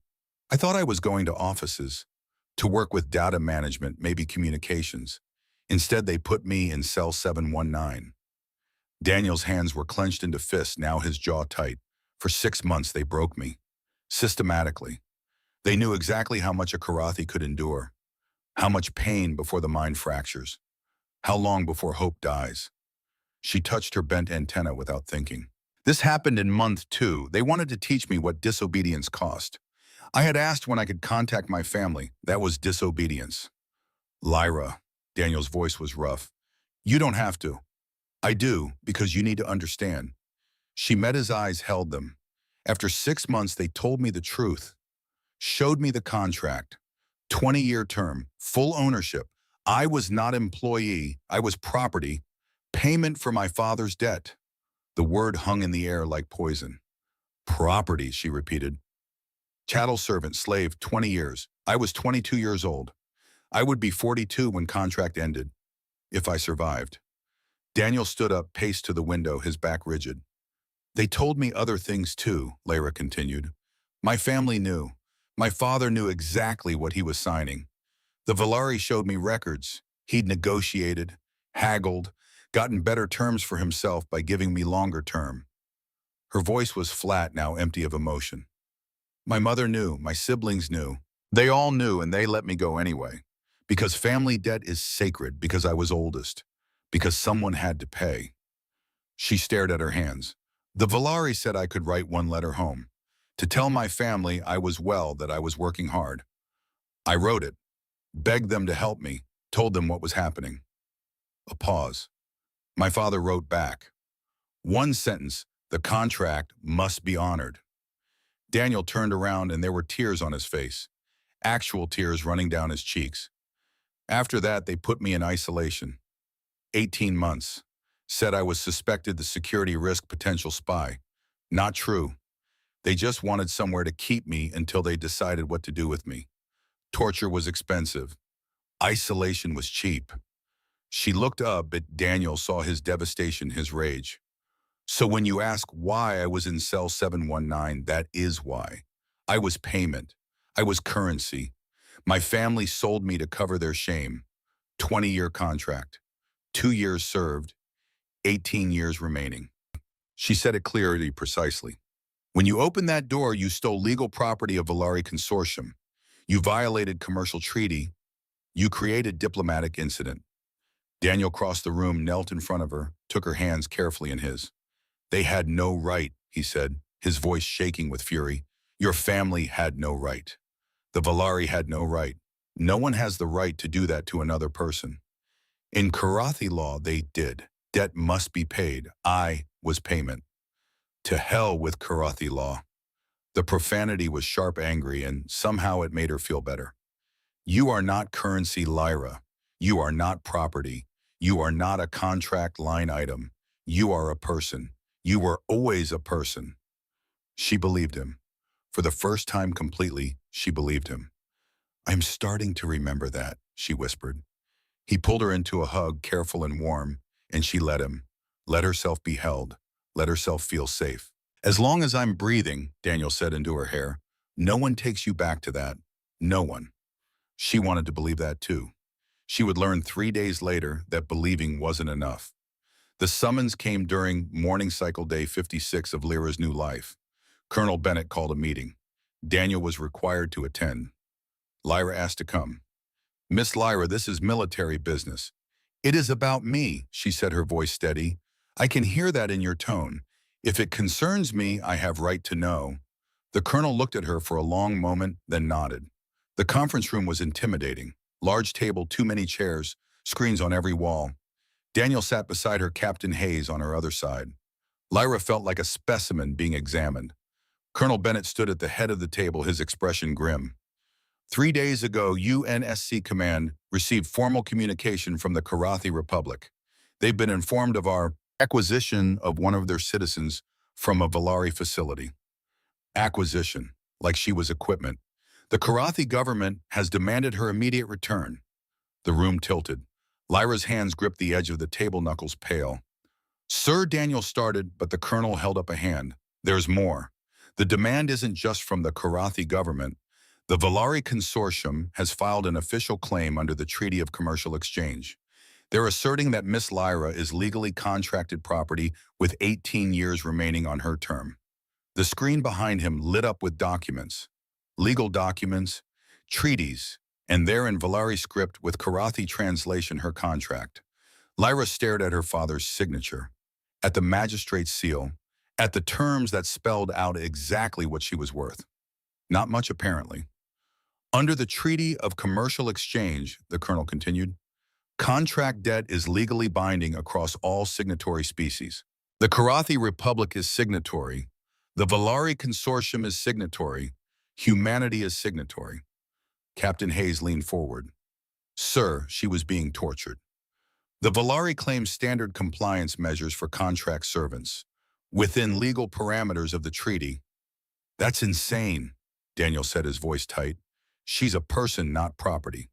I thought I was going to offices, to work with data management, maybe communications. Instead, they put me in cell 719. Daniel's hands were clenched into fists, now his jaw tight. For 6 months, they broke me. Systematically. They knew exactly how much a Karathi could endure. How much pain before the mind fractures. How long before hope dies. She touched her bent antenna without thinking. This happened in month 2. They wanted to teach me what disobedience cost. I had asked when I could contact my family. That was disobedience. Lyra, Daniel's voice was rough. You don't have to. I do, because you need to understand. She met his eyes, held them. After 6 months, they told me the truth. Showed me the contract. 20-year term, full ownership. I was not employee. I was property. Payment for my father's debt. The word hung in the air like poison. Property, she repeated. Chattel servant, slave, 20 years. I was 22 years old. I would be 42 when contract ended, if I survived. Daniel stood up, paced to the window, his back rigid. They told me other things too, Lyra continued. My family knew. My father knew exactly what he was signing. The Valari showed me records. He'd negotiated, haggled, gotten better terms for himself by giving me longer term. Her voice was flat, now empty of emotion. My mother knew, my siblings knew. They all knew, and they let me go anyway. Because family debt is sacred, because I was oldest, because someone had to pay. She stared at her hands. The Valari said I could write one letter home, to tell my family I was well, that I was working hard. I wrote it, begged them to help me, told them what was happening. A pause. My father wrote back. One sentence, the contract must be honored. Daniel turned around and there were tears on his face, actual tears running down his cheeks. After that, they put me in isolation. 18 months. Said I was suspected the security risk, potential spy. Not true. They just wanted somewhere to keep me until they decided what to do with me. Torture was expensive. Isolation was cheap. She looked up, but Daniel saw his devastation, his rage. So when you ask why I was in cell 719, that is why. I was payment. I was currency. My family sold me to cover their shame. 20-year contract. 2 years served. 18 years remaining. She said it clearly, precisely. When you opened that door, you stole legal property of Valari Consortium. You violated commercial treaty. You created diplomatic incident. Daniel crossed the room, knelt in front of her, took her hands carefully in his. They had no right, he said, his voice shaking with fury. Your family had no right. The Valari had no right. No one has the right to do that to another person. In Karathi law, they did. Debt must be paid. I was payment. To hell with Karathi law. The profanity was sharp, angry, and somehow it made her feel better. You are not currency, Lyra. You are not property. You are not a contract line item. You are a person. You were always a person. She believed him. For the first time completely, she believed him. I'm starting to remember that, she whispered. He pulled her into a hug, careful and warm, and she let him. Let herself be held. Let herself feel safe. As long as I'm breathing, Daniel said into her hair, no one takes you back to that. No one. She wanted to believe that too. She would learn 3 days later that believing wasn't enough. The summons came during morning cycle day 56 of Lyra's new life. Colonel Bennett called a meeting. Daniel was required to attend. Lyra asked to come. Miss Lyra, this is military business. It is about me, she said, her voice steady. I can hear that in your tone. If it concerns me, I have right to know. The colonel looked at her for a long moment, then nodded. The conference room was intimidating. Large table, too many chairs, screens on every wall. Daniel sat beside her, Captain Hayes on her other side. Lyra felt like a specimen being examined. Colonel Bennett stood at the head of the table, his expression grim. 3 days ago, UNSC Command received formal communication from the Karathi Republic. They've been informed of our acquisition of one of their citizens from a Valari facility. Acquisition, like she was equipment. The Karathi government has demanded her immediate return. The room tilted. Lyra's hands gripped the edge of the table, knuckles pale. Sir, Daniel started, but the colonel held up a hand. There's more. The demand isn't just from the Karathi government. The Valari Consortium has filed an official claim under the Treaty of Commercial Exchange. They're asserting that Miss Lyra is legally contracted property with 18 years remaining on her term. The screen behind him lit up with documents. Legal documents, treaties, and there in Valari script with Karathi translation her contract. Lyra stared at her father's signature, at the magistrate's seal, at the terms that spelled out exactly what she was worth. Not much, apparently. Under the Treaty of Commercial Exchange, the colonel continued, contract debt is legally binding across all signatory species. The Karathi Republic is signatory. The Valari Consortium is signatory. Humanity is signatory. Captain Hayes leaned forward. Sir, she was being tortured. The Valari claims standard compliance measures for contract servants, within legal parameters of the treaty. That's insane, Daniel said, his voice tight. She's a person, not property.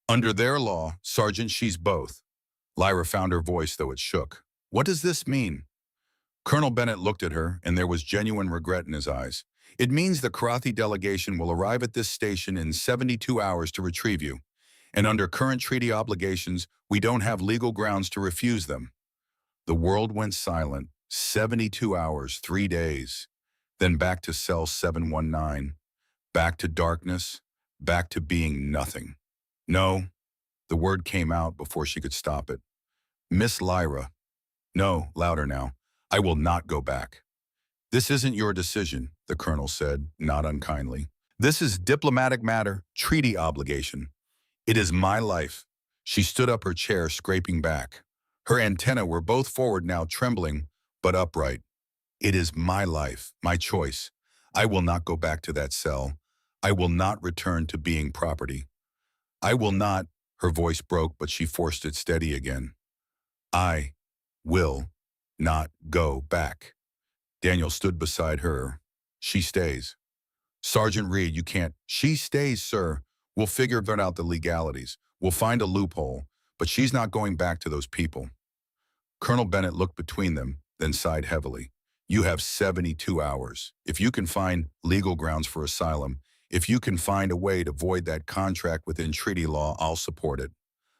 Under their law, Sergeant, she's both. Lyra found her voice, though it shook. What does this mean? Colonel Bennett looked at her, and there was genuine regret in his eyes. It means the Karathi delegation will arrive at this station in 72 hours to retrieve you. And under current treaty obligations, we don't have legal grounds to refuse them. The world went silent. 72 hours, 3 days. Then back to cell 719. Back to darkness. Back to being nothing. No, the word came out before she could stop it. Miss Lyra. No, louder now. I will not go back. This isn't your decision, the colonel said, not unkindly. This is diplomatic matter, treaty obligation. It is my life. She stood up, her chair scraping back. Her antennae were both forward now, trembling, but upright. It is my life, my choice. I will not go back to that cell. I will not return to being property. I will not, her voice broke, but she forced it steady again. I will not go back. Daniel stood beside her. She stays. Sergeant Reed, you can't. She stays, sir. We'll figure out the legalities. We'll find a loophole, but she's not going back to those people. Colonel Bennett looked between them, then sighed heavily. You have 72 hours. If you can find legal grounds for asylum, if you can find a way to void that contract within treaty law, I'll support it.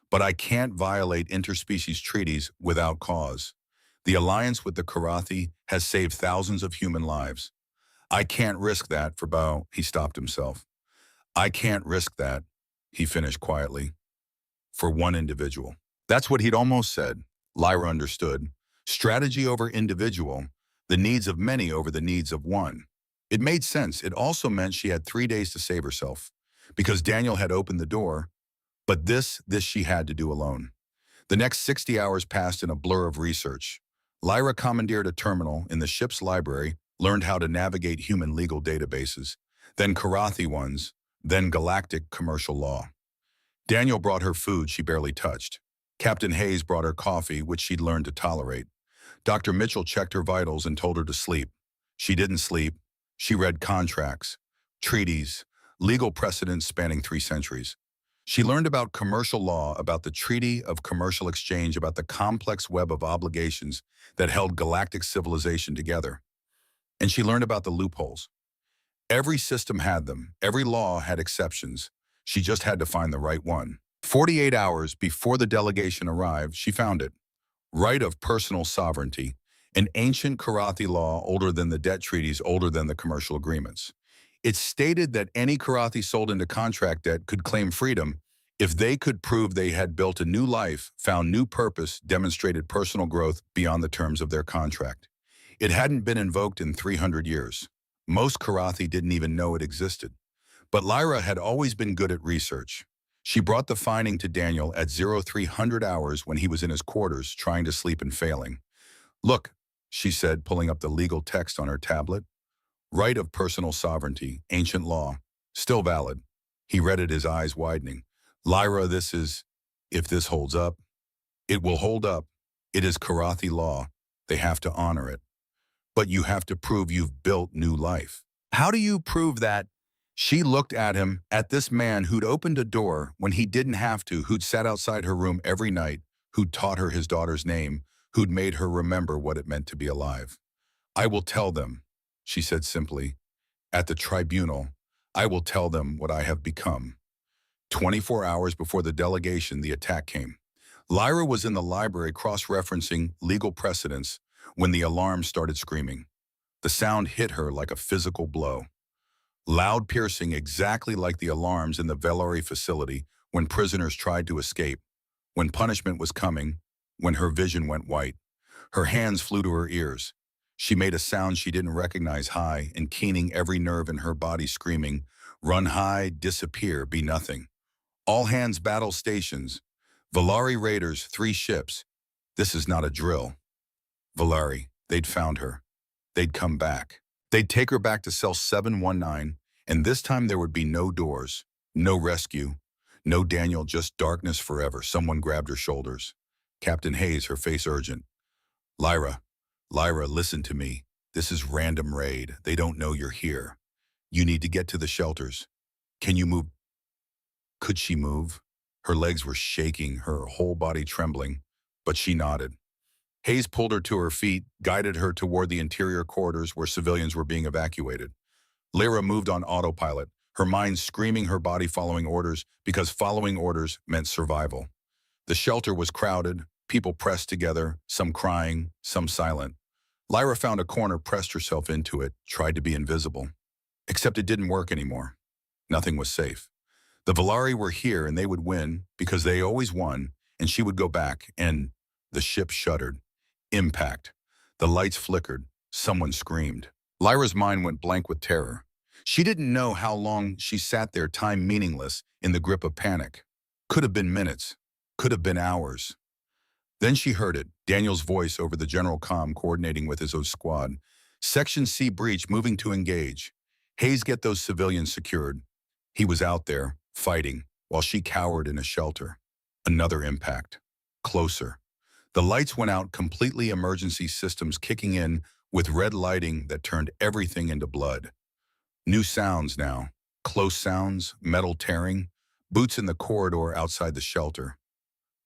But I can't violate interspecies treaties without cause. The alliance with the Karathi has saved thousands of human lives. I can't risk that for Bao. He stopped himself. I can't risk that, he finished quietly, for one individual. That's what he'd almost said. Lyra understood. Strategy over individual, the needs of many over the needs of one. It made sense. It also meant she had 3 days to save herself, because Daniel had opened the door, but this she had to do alone. The next 60 hours passed in a blur of research. Lyra commandeered a terminal in the ship's library, learned how to navigate human legal databases, then Karathi ones, then Galactic commercial law. Daniel brought her food she barely touched. Captain Hayes brought her coffee, which she'd learned to tolerate. Dr. Mitchell checked her vitals and told her to sleep. She didn't sleep. She read contracts, treaties, legal precedents spanning 3 centuries. She learned about commercial law, about the Treaty of Commercial Exchange, about the complex web of obligations that held galactic civilization together. And she learned about the loopholes. Every system had them. Every law had exceptions. She just had to find the right one. 48 hours before the delegation arrived, she found it. Right of personal sovereignty, an ancient Karathi law older than the debt treaties, older than the commercial agreements. It stated that any Karathi sold into contract debt could claim freedom if they could prove they had built a new life, found new purpose, demonstrated personal growth beyond the terms of their contract. It hadn't been invoked in 300 years. Most Karathi didn't even know it existed. But Lyra had always been good at research. She brought the finding to Daniel at 0300 hours when he was in his quarters trying to sleep and failing. Look, she said, pulling up the legal text on her tablet. Right of personal sovereignty, ancient law, still valid. He read it, his eyes widening. Lyra, if this holds up, it will hold up. It is Karathi law. They have to honor it. But you have to prove you've built new life. How do you prove that? She looked at him, at this man who'd opened a door when he didn't have to, who'd sat outside her room every night, who'd taught her his daughter's name, who'd made her remember what it meant to be alive. I will tell them, she said simply. At the tribunal, I will tell them what I have become. 24 hours before the delegation, the attack came. Lyra was in the library cross-referencing legal precedents when the alarm started screaming. The sound hit her like a physical blow. Loud, piercing, exactly like the alarms in the Velari facility when prisoners tried to escape, when punishment was coming, when her vision went white. Her hands flew to her ears. She made a sound she didn't recognize, high and keening every nerve in her body, screaming, "Run high, disappear, be nothing. All hands battle stations. Velari raiders, 3 ships. This is not a drill." Velari, they'd found her. They'd come back. They'd take her back to cell 719, and this time there would be no doors, no rescue, no Daniel, just darkness forever. Someone grabbed her shoulders. Captain Hayes, her face urgent. Lyra, listen to me. This is random raid. They don't know you're here. You need to get to the shelters. Can you move? Could she move? Her legs were shaking, her whole body trembling, but she nodded. Hayes pulled her to her feet, guided her toward the interior corridors where civilians were being evacuated. Lyra moved on autopilot, her mind screaming, her body following orders, because following orders meant survival. The shelter was crowded, people pressed together, some crying, some silent. Lyra found a corner, pressed herself into it, tried to be invisible. Except it didn't work anymore. Nothing was safe. The Velari were here and they would win because they always won, and she would go back, and the ship shuddered. Impact. The lights flickered. Someone screamed. Lyra's mind went blank with terror. She didn't know how long she sat there, time meaningless, in the grip of panic. Could have been minutes. Could have been hours. Then she heard it, Daniel's voice over the general comm coordinating with his own squad. Section C breach, moving to engage. Hayes, get those civilians secured. He was out there, fighting, while she cowered in a shelter. Another impact. Closer. The lights went out completely, emergency systems kicking in with red lighting that turned everything into blood. New sounds now. Close sounds, metal tearing, boots in the corridor outside the shelter.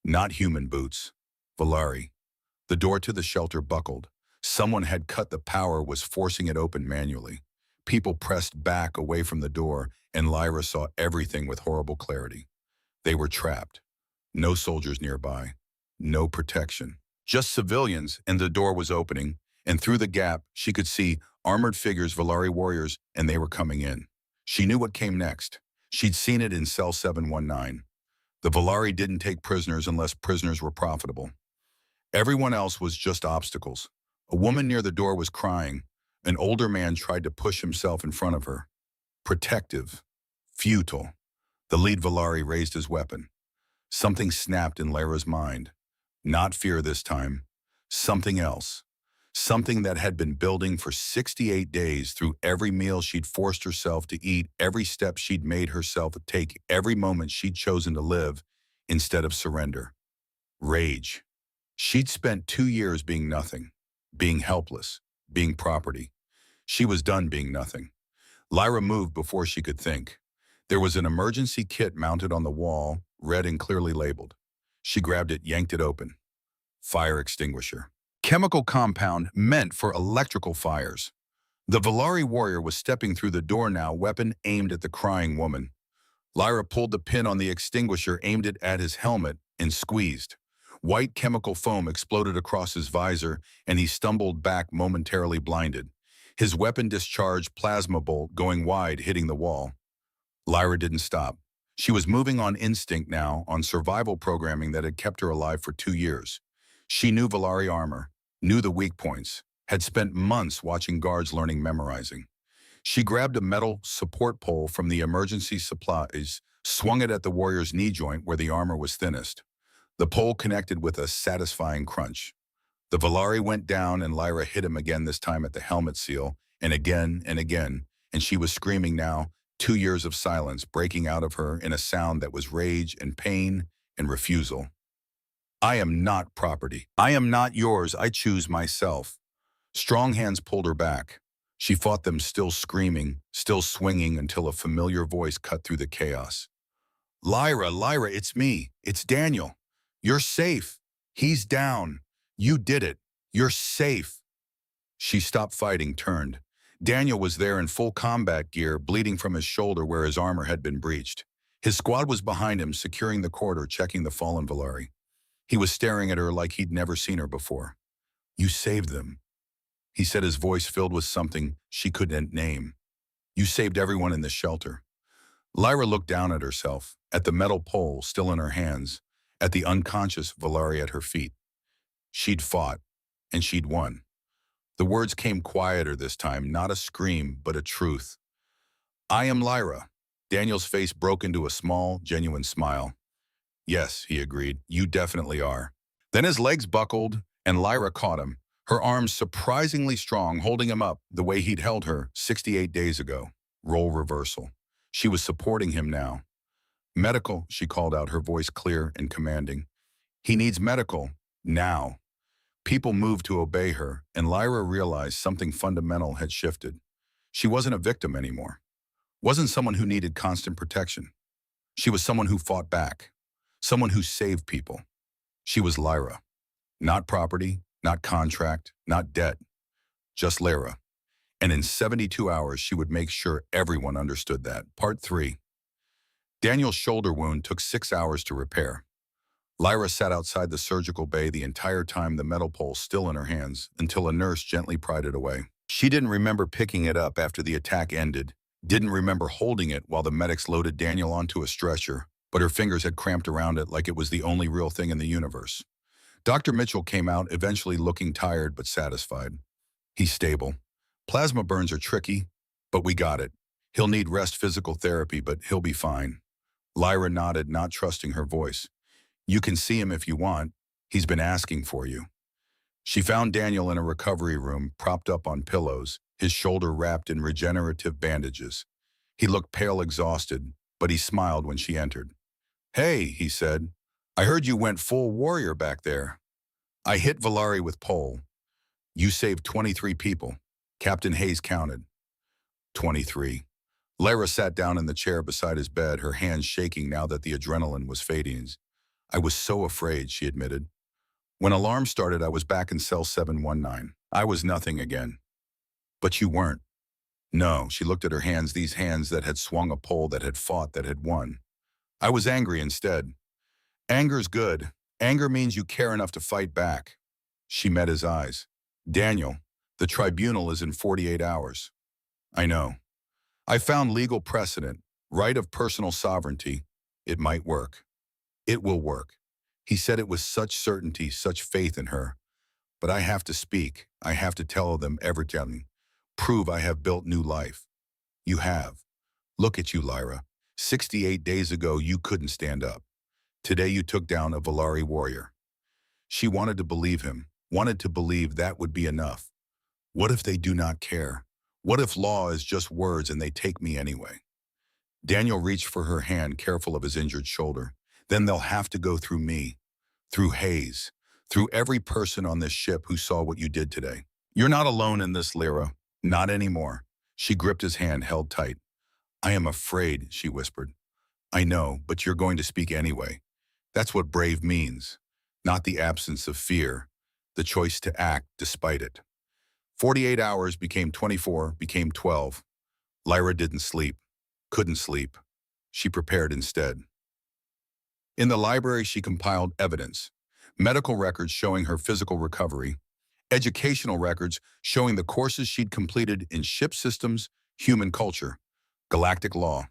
Not human boots. Velari. The door to the shelter buckled. Someone had cut the power, was forcing it open manually. People pressed back away from the door, and Lyra saw everything with horrible clarity. They were trapped. No soldiers nearby. No protection. Just civilians, and the door was opening, and through the gap, she could see armored figures, Velari warriors, and they were coming in. She knew what came next. She'd seen it in cell 719. The Velari didn't take prisoners unless prisoners were profitable. Everyone else was just obstacles. A woman near the door was crying. An older man tried to push himself in front of her. Protective. Futile. The lead Velari raised his weapon. Something snapped in Lyra's mind. Not fear this time. Something else. Something that had been building for 68 days, through every meal she'd forced herself to eat, every step she'd made herself take, every moment she'd chosen to live instead of surrender. Rage. She'd spent 2 years being nothing, being helpless, being property. She was done being nothing. Lyra moved before she could think. There was an emergency kit mounted on the wall, red and clearly labeled. She grabbed it, yanked it open. Fire extinguisher. Chemical compound meant for electrical fires. The Velari warrior was stepping through the door now, weapon aimed at the crying woman. Lyra pulled the pin on the extinguisher, aimed it at his helmet, and squeezed. White chemical foam exploded across his visor, and he stumbled back, momentarily blinded. His weapon discharged, plasma bolt going wide, hitting the wall. Lyra didn't stop. She was moving on instinct now, on survival programming that had kept her alive for 2 years. She knew Velari armor, knew the weak points, had spent months watching guards learning, memorizing. She grabbed a metal support pole from the emergency supplies, swung it at the warrior's knee joint where the armor was thinnest. The pole connected with a satisfying crunch. The Valari went down and Lyra hit him again, this time at the helmet seal, and again, and she was screaming now, 2 years of silence breaking out of her in a sound that was rage and pain and refusal. I am not property. I am not yours. I choose myself. Strong hands pulled her back. She fought them, still screaming, still swinging, until a familiar voice cut through the chaos. Lyra, Lyra, it's me. It's Daniel. You're safe. He's down. You did it. You're safe. She stopped fighting, turned. Daniel was there in full combat gear, bleeding from his shoulder where his armor had been breached. His squad was behind him, securing the corridor, checking the fallen Valari. He was staring at her like he'd never seen her before. You saved them, he said, his voice filled with something she couldn't name. You saved everyone in the shelter. Lyra looked down at herself, at the metal pole still in her hands, at the unconscious Valari at her feet. She'd fought, and she'd won. The words came quieter this time, not a scream, but a truth. I am Lyra. Daniel's face broke into a small, genuine smile. Yes, he agreed, you definitely are. Then his legs buckled, and Lyra caught him, her arms surprisingly strong, holding him up the way he'd held her 68 days ago. Role reversal. She was supporting him now. Medical, she called out, her voice clear and commanding. He needs medical, now. People moved to obey her, and Lyra realized something fundamental had shifted. She wasn't a victim anymore. Wasn't someone who needed constant protection. She was someone who fought back. Someone who saved people. She was Lyra. Not property, not contract, not debt. Just Lyra. And in 72 hours, she would make sure everyone understood that. Part 3. Daniel's shoulder wound took 6 hours to repair. Lyra sat outside the surgical bay the entire time, the metal pole still in her hands, until a nurse gently pried it away. She didn't remember picking it up after the attack ended, didn't remember holding it while the medics loaded Daniel onto a stretcher, but her fingers had cramped around it like it was the only real thing in the universe. Dr. Mitchell came out, eventually looking tired but satisfied. He's stable. Plasma burns are tricky, but we got it. He'll need rest, physical therapy, but he'll be fine. Lyra nodded, not trusting her voice. You can see him if you want. He's been asking for you. She found Daniel in a recovery room, propped up on pillows, his shoulder wrapped in regenerative bandages. He looked pale, exhausted, but he smiled when she entered. Hey, he said. I heard you went full warrior back there. I hit Valari with pole. You saved 23 people. Captain Hayes counted. 23. Lyra sat down in the chair beside his bed, her hands shaking now that the adrenaline was fading. I was so afraid, she admitted. When alarm started, I was back in cell 719. I was nothing again. But you weren't. No, she looked at her hands, these hands that had swung a pole, that had fought, that had won. I was angry instead. Anger's good. Anger means you care enough to fight back. She met his eyes. Daniel, the tribunal is in 48 hours. I know. I found legal precedent, right of personal sovereignty. It might work. It will work. He said it with such certainty, such faith in her. But I have to speak. I have to tell them everything. Prove I have built new life. You have. Look at you, Lyra. 68 days ago, you couldn't stand up. Today, you took down a Valari warrior. She wanted to believe him, wanted to believe that would be enough. What if they do not care? What if law is just words and they take me anyway? Daniel reached for her hand, careful of his injured shoulder. Then they'll have to go through me, through Hayes, through every person on this ship who saw what you did today. You're not alone in this, Lyra. Not anymore. She gripped his hand, held tight. I am afraid, she whispered. I know, but you're going to speak anyway. That's what brave means. Not the absence of fear, the choice to act despite it. 48 hours became 24, became 12. Lyra didn't sleep, couldn't sleep. She prepared instead. In the library, she compiled evidence, medical records showing her physical recovery, educational records showing the courses she'd completed in ship systems, human culture, galactic law,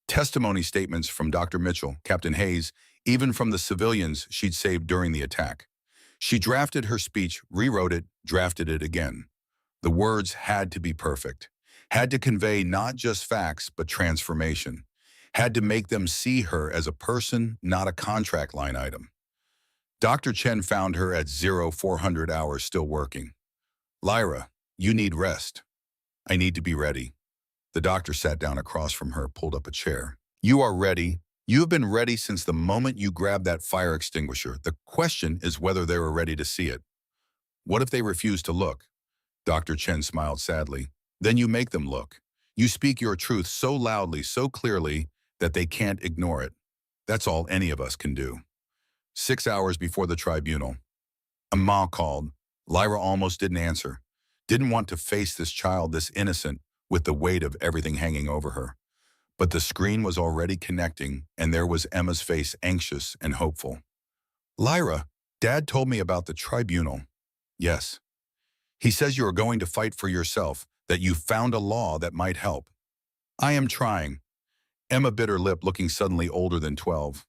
testimony statements from Dr. Mitchell, Captain Hayes, even from the civilians she'd saved during the attack. She drafted her speech, rewrote it, drafted it again. The words had to be perfect, Had to convey not just facts, but transformation. Had to make them see her as a person, not a contract line item. Dr. Chen found her at 0400 hours still working. Lyra, you need rest. I need to be ready. The doctor sat down across from her, pulled up a chair. You are ready. You have been ready since the moment you grabbed that fire extinguisher. The question is whether they were ready to see it. What if they refuse to look? Dr. Chen smiled sadly. Then you make them look. You speak your truth so loudly, so clearly, that they can't ignore it. That's all any of us can do. 6 hours before the tribunal. Amma called. Lyra almost didn't answer. Didn't want to face this child, this innocent, with the weight of everything hanging over her. But the screen was already connecting, and there was Emma's face, anxious and hopeful. Lyra, Dad told me about the tribunal. Yes. He says you are going to fight for yourself, that you found a law that might help. I am trying. Emma bit her lip, looking suddenly older than 12.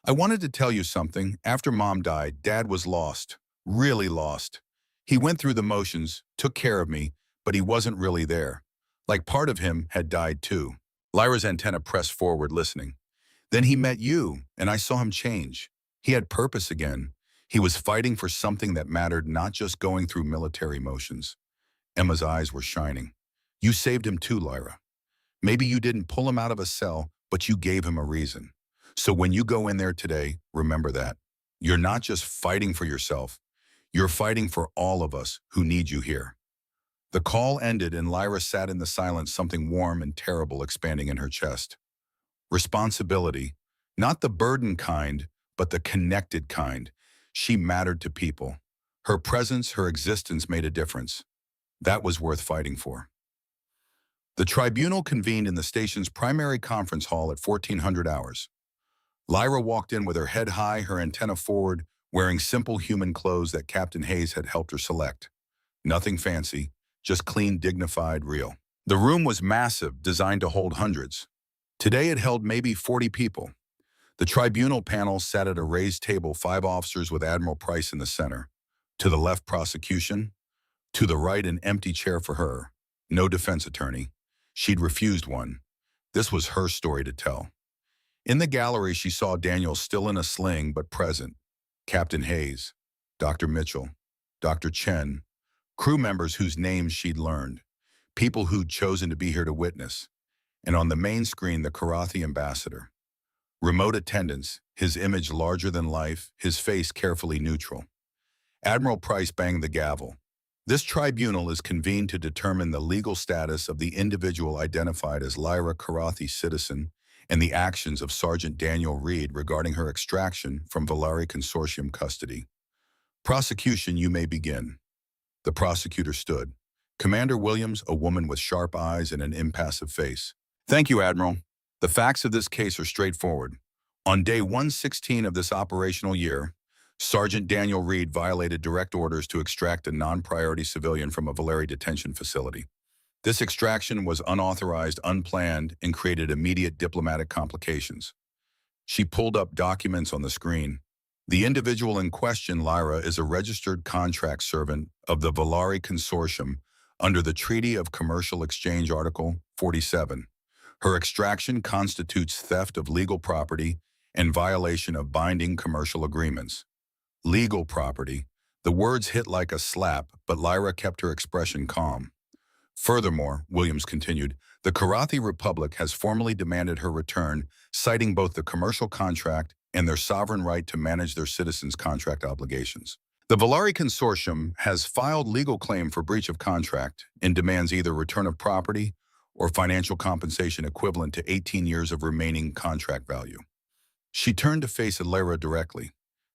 I wanted to tell you something. After Mom died, Dad was lost. Really lost. He went through the motions, took care of me, but he wasn't really there. Like part of him had died too. Lyra's antenna pressed forward, listening. Then he met you, and I saw him change. He had purpose again. He was fighting for something that mattered, not just going through military motions. Emma's eyes were shining. You saved him too, Lyra. Maybe you didn't pull him out of a cell, but you gave him a reason. So when you go in there today, remember that. You're not just fighting for yourself. You're fighting for all of us who need you here. The call ended and Lyra sat in the silence, something warm and terrible expanding in her chest. Responsibility, not the burden kind, but the connected kind. She mattered to people. Her presence, her existence made a difference. That was worth fighting for. The tribunal convened in the station's primary conference hall at 1400 hours. Lyra walked in with her head high, her antenna forward, wearing simple human clothes that Captain Hayes had helped her select. Nothing fancy, just clean, dignified, real. The room was massive, designed to hold hundreds. Today it held maybe 40 people. The tribunal panel sat at a raised table, 5 officers with Admiral Price in the center. To the left, prosecution. To the right, an empty chair for her. No defense attorney. She'd refused one. This was her story to tell. In the gallery, she saw Daniel still in a sling but present. Captain Hayes, Dr. Mitchell, Dr. Chen, crew members whose names she'd learned, people who'd chosen to be here to witness. And on the main screen, the Karathi ambassador. Remote attendance, his image larger than life, his face carefully neutral. Admiral Price banged the gavel. This tribunal is convened to determine the legal status of the individual identified as Lyra Karathi citizen and the actions of Sergeant Daniel Reed regarding her extraction from Valari Consortium custody. Prosecution, you may begin. The prosecutor stood. Commander Williams, a woman with sharp eyes and an impassive face. Thank you, Admiral. The facts of this case are straightforward. On day 116 of this operational year, Sergeant Daniel Reed violated direct orders to extract a non-priority civilian from a Valari detention facility. This extraction was unauthorized, unplanned, and created immediate diplomatic complications. She pulled up documents on the screen. The individual in question, Lyra, is a registered contract servant of the Valari Consortium under the Treaty of Commercial Exchange Article 47. Her extraction constitutes theft of legal property and violation of binding commercial agreements. Legal property. The words hit like a slap, but Lyra kept her expression calm. Furthermore, Williams continued, the Karathi Republic has formally demanded her return, citing both the commercial contract and their sovereign right to manage their citizens' contract obligations. The Valari Consortium has filed legal claim for breach of contract and demands either return of property or financial compensation equivalent to 18 years of remaining contract value. She turned to face Lyra directly.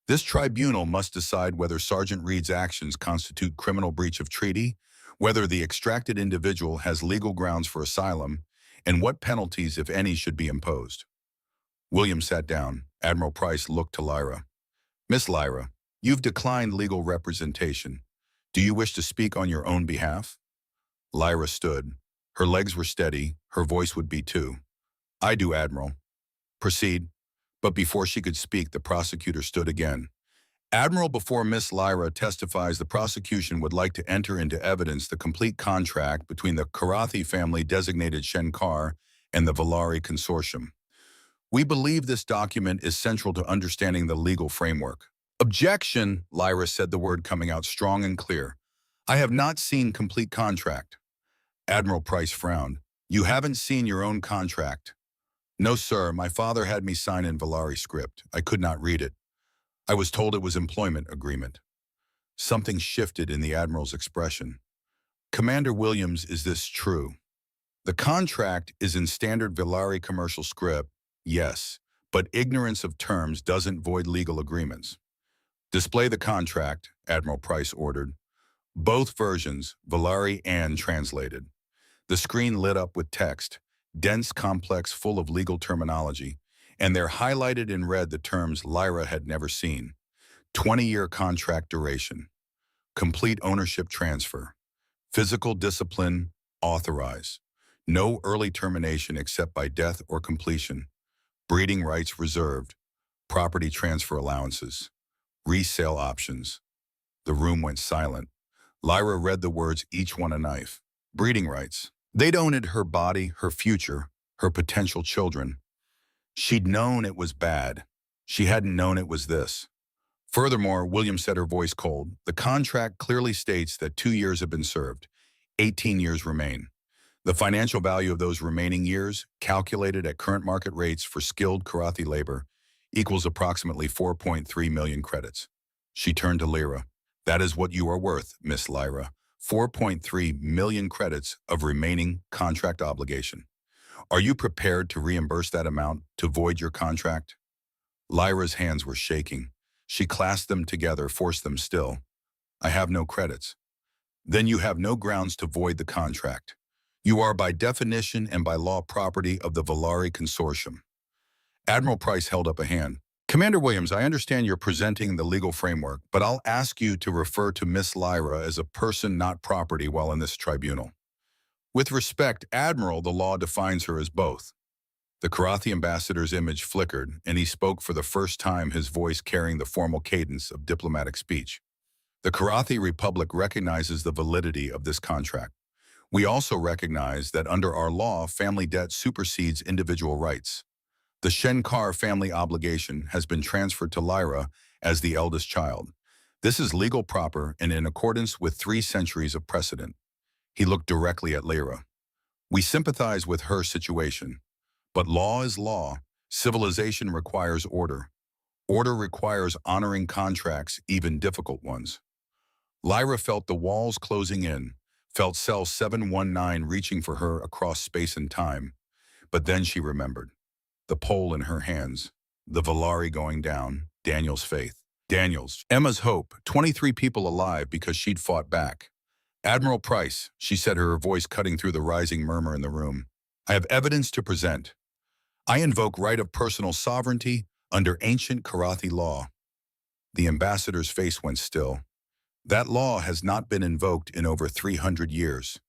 This tribunal must decide whether Sergeant Reed's actions constitute criminal breach of treaty, whether the extracted individual has legal grounds for asylum, and what penalties, if any, should be imposed. Williams sat down. Admiral Price looked to Lyra. Miss Lyra, you've declined legal representation. Do you wish to speak on your own behalf? Lyra stood. Her legs were steady. Her voice would be too. I do, Admiral. Proceed. But before she could speak, the prosecutor stood again. Admiral, before Miss Lyra testifies, the prosecution would like to enter into evidence the complete contract between the Karathi family designated Shenkar and the Valari Consortium. We believe this document is central to understanding the legal framework. Objection, Lyra said, the word coming out strong and clear. I have not seen complete contract. Admiral Price frowned. You haven't seen your own contract? No, sir. My father had me sign in Valari script. I could not read it. I was told it was employment agreement. Something shifted in the Admiral's expression. Commander Williams, is this true? The contract is in standard Valari commercial script, yes, but ignorance of terms doesn't void legal agreements. Display the contract, Admiral Price ordered. Both versions, Valari and translated. The screen lit up with text, dense, complex, full of legal terminology, and there highlighted in red the terms Lyra had never seen. 20-year contract duration. Complete ownership transfer. Physical discipline, authorize. No early termination except by death or completion. Breeding rights reserved. Property transfer allowances. Resale options. The room went silent. Lyra read the words, each one a knife. Breeding rights. They'd owned her body, her future, her potential children. She'd known it was bad. She hadn't known it was this. Furthermore, William said, her voice cold, the contract clearly states that 2 years have been served. 18 years remain. The financial value of those remaining years, calculated at current market rates for skilled Karathi labor, equals approximately 4.3 million credits. She turned to Lyra. That is what you are worth, Miss Lyra. 4.3 million credits of remaining contract obligation. Are you prepared to reimburse that amount to void your contract? Lyra's hands were shaking. She clasped them together, forced them still. I have no credits. Then you have no grounds to void the contract. You are by definition and by law property of the Valari Consortium. Admiral Price held up a hand. Commander Williams, I understand you're presenting the legal framework, but I'll ask you to refer to Miss Lyra as a person, not property, while in this tribunal. With respect, Admiral, the law defines her as both. The Karathi ambassador's image flickered, and he spoke for the first time, his voice carrying the formal cadence of diplomatic speech. The Karathi Republic recognizes the validity of this contract. We also recognize that under our law, family debt supersedes individual rights. The Shenkar family obligation has been transferred to Lyra as the eldest child. This is legal proper and in accordance with 3 centuries of precedent. He looked directly at Lyra. We sympathize with her situation, but law is law. Civilization requires order. Order requires honoring contracts, even difficult ones. Lyra felt the walls closing in, felt cell 719 reaching for her across space and time. But then she remembered. The pole in her hands, the Valari going down, Daniel's faith. Daniel's, Emma's hope, 23 people alive because she'd fought back. Admiral Price, she said, her voice cutting through the rising murmur in the room. I have evidence to present. I invoke right of personal sovereignty under ancient Karathi law. The ambassador's face went still. That law has not been invoked in over 300 years.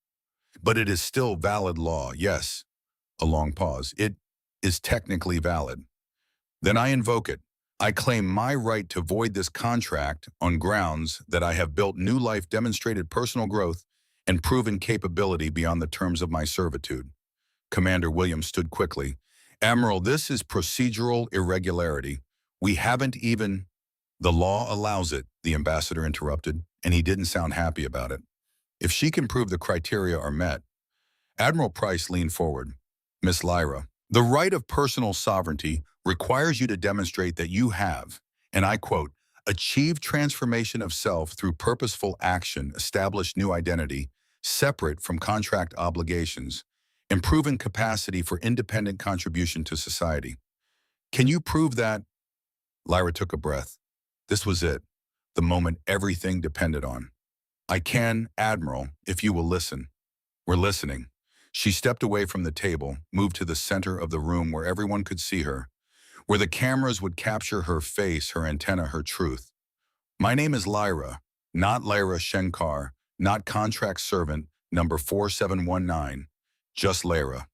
But it is still valid law, yes. A long pause. It is technically valid. Then I invoke it. I claim my right to void this contract on grounds that I have built new life, demonstrated personal growth, and proven capability beyond the terms of my servitude. Commander Williams stood quickly. Admiral, this is procedural irregularity. We haven't even... The law allows it, the ambassador interrupted, and he didn't sound happy about it. If she can prove the criteria are met. Admiral Price leaned forward. Miss Lyra, the right of personal sovereignty requires you to demonstrate that you have, and I quote, achieved transformation of self through purposeful action, established new identity, separate from contract obligations, and proven capacity for independent contribution to society. Can you prove that? Lyra took a breath. This was it, the moment everything depended on. I can, Admiral, if you will listen. We're listening. She stepped away from the table, moved to the center of the room where everyone could see her, where the cameras would capture her face, her antenna, her truth. My name is Lyra, not Lyra Shenkar, not contract servant number 4719, just Lyra.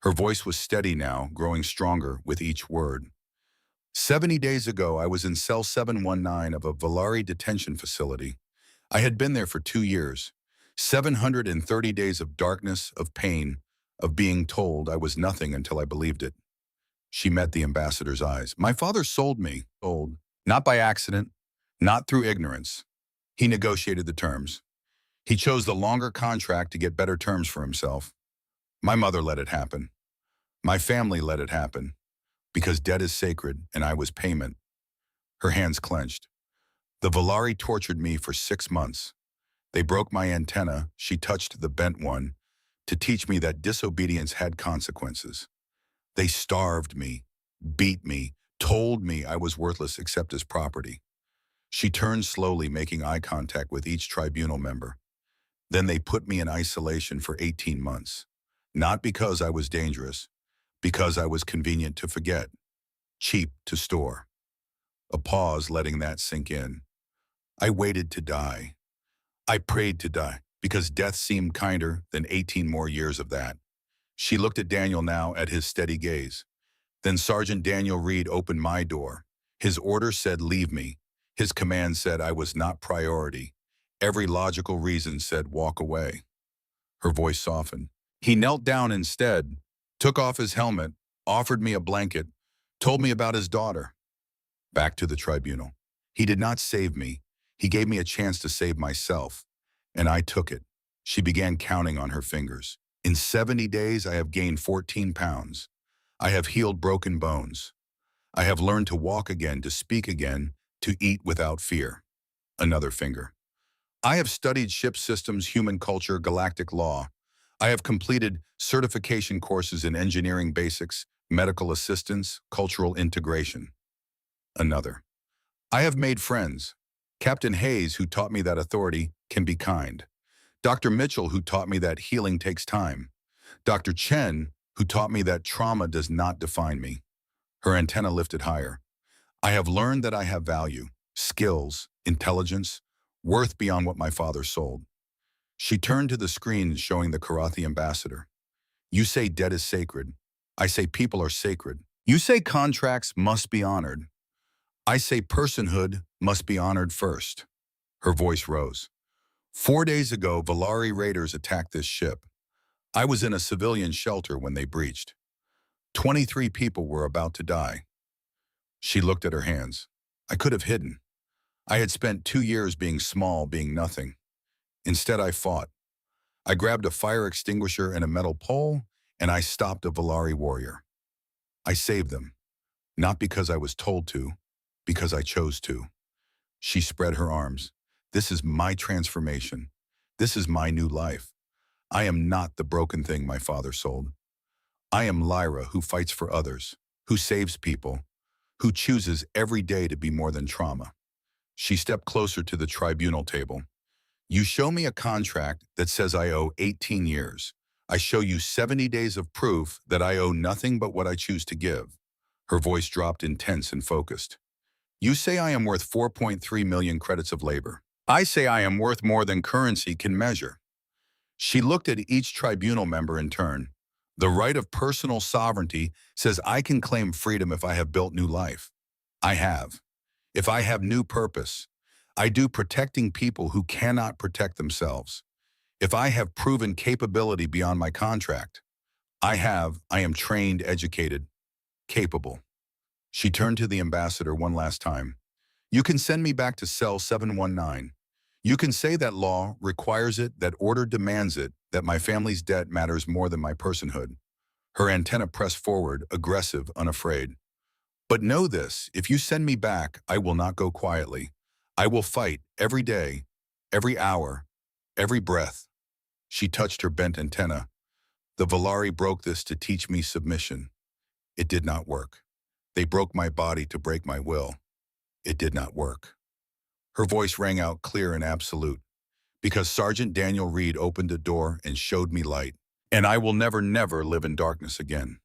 Her voice was steady now, growing stronger with each word. 70 days ago, I was in cell 719 of a Valari detention facility. I had been there for 2 years. 730 days of darkness, of pain, of being told I was nothing until I believed it. She met the ambassador's eyes. My father sold me, sold, not by accident, not through ignorance. He negotiated the terms. He chose the longer contract to get better terms for himself. My mother let it happen. My family let it happen. Because debt is sacred and I was payment. Her hands clenched. The Valari tortured me for 6 months. They broke my antenna, she touched the bent one, to teach me that disobedience had consequences. They starved me, beat me, told me I was worthless except as property. She turned slowly, making eye contact with each tribunal member. Then they put me in isolation for 18 months. Not because I was dangerous, because I was convenient to forget, cheap to store. A pause, letting that sink in. I waited to die. I prayed to die, because death seemed kinder than 18 more years of that. She looked at Daniel now, at his steady gaze. Then Sergeant Daniel Reed opened my door. His order said, leave me. His command said I was not priority. Every logical reason said, walk away. Her voice softened. He knelt down instead, took off his helmet, offered me a blanket, told me about his daughter. Back to the tribunal. He did not save me. He gave me a chance to save myself. And I took it. She began counting on her fingers. In 70 days, I have gained 14 pounds. I have healed broken bones. I have learned to walk again, to speak again, to eat without fear. Another finger. I have studied ship systems, human culture, galactic law. I have completed certification courses in engineering basics, medical assistance, cultural integration. Another. I have made friends. Captain Hayes, who taught me that authority can be kind. Dr. Mitchell, who taught me that healing takes time. Dr. Chen, who taught me that trauma does not define me. Her antenna lifted higher. I have learned that I have value, skills, intelligence, worth beyond what my father sold. She turned to the screen showing the Karathi ambassador. You say debt is sacred. I say people are sacred. You say contracts must be honored. I say personhood must be honored first. Her voice rose. 4 days ago, Valari raiders attacked this ship. I was in a civilian shelter when they breached. 23 people were about to die. She looked at her hands. I could have hidden. I had spent 2 years being small, being nothing. Instead, I fought. I grabbed a fire extinguisher and a metal pole, and I stopped a Valari warrior. I saved them, not because I was told to, because I chose to. She spread her arms. This is my transformation. This is my new life. I am not the broken thing my father sold. I am Lyra, who fights for others, who saves people, who chooses every day to be more than trauma. She stepped closer to the tribunal table. You show me a contract that says I owe 18 years. I show you 70 days of proof that I owe nothing but what I choose to give. Her voice dropped, intense and focused. You say I am worth 4.3 million credits of labor. I say I am worth more than currency can measure. She looked at each tribunal member in turn. The right of personal sovereignty says I can claim freedom if I have built new life. I have. If I have new purpose, I do protecting people who cannot protect themselves. If I have proven capability beyond my contract, I am trained, educated, capable. She turned to the ambassador one last time. You can send me back to cell 719. You can say that law requires it, that order demands it, that my family's debt matters more than my personhood. Her antenna pressed forward, aggressive, unafraid. But know this, if you send me back, I will not go quietly. I will fight every day, every hour, every breath. She touched her bent antenna. The Valari broke this to teach me submission. It did not work. They broke my body to break my will. It did not work. Her voice rang out clear and absolute. Because Sergeant Daniel Reed opened a door and showed me light. And I will never, never live in darkness again.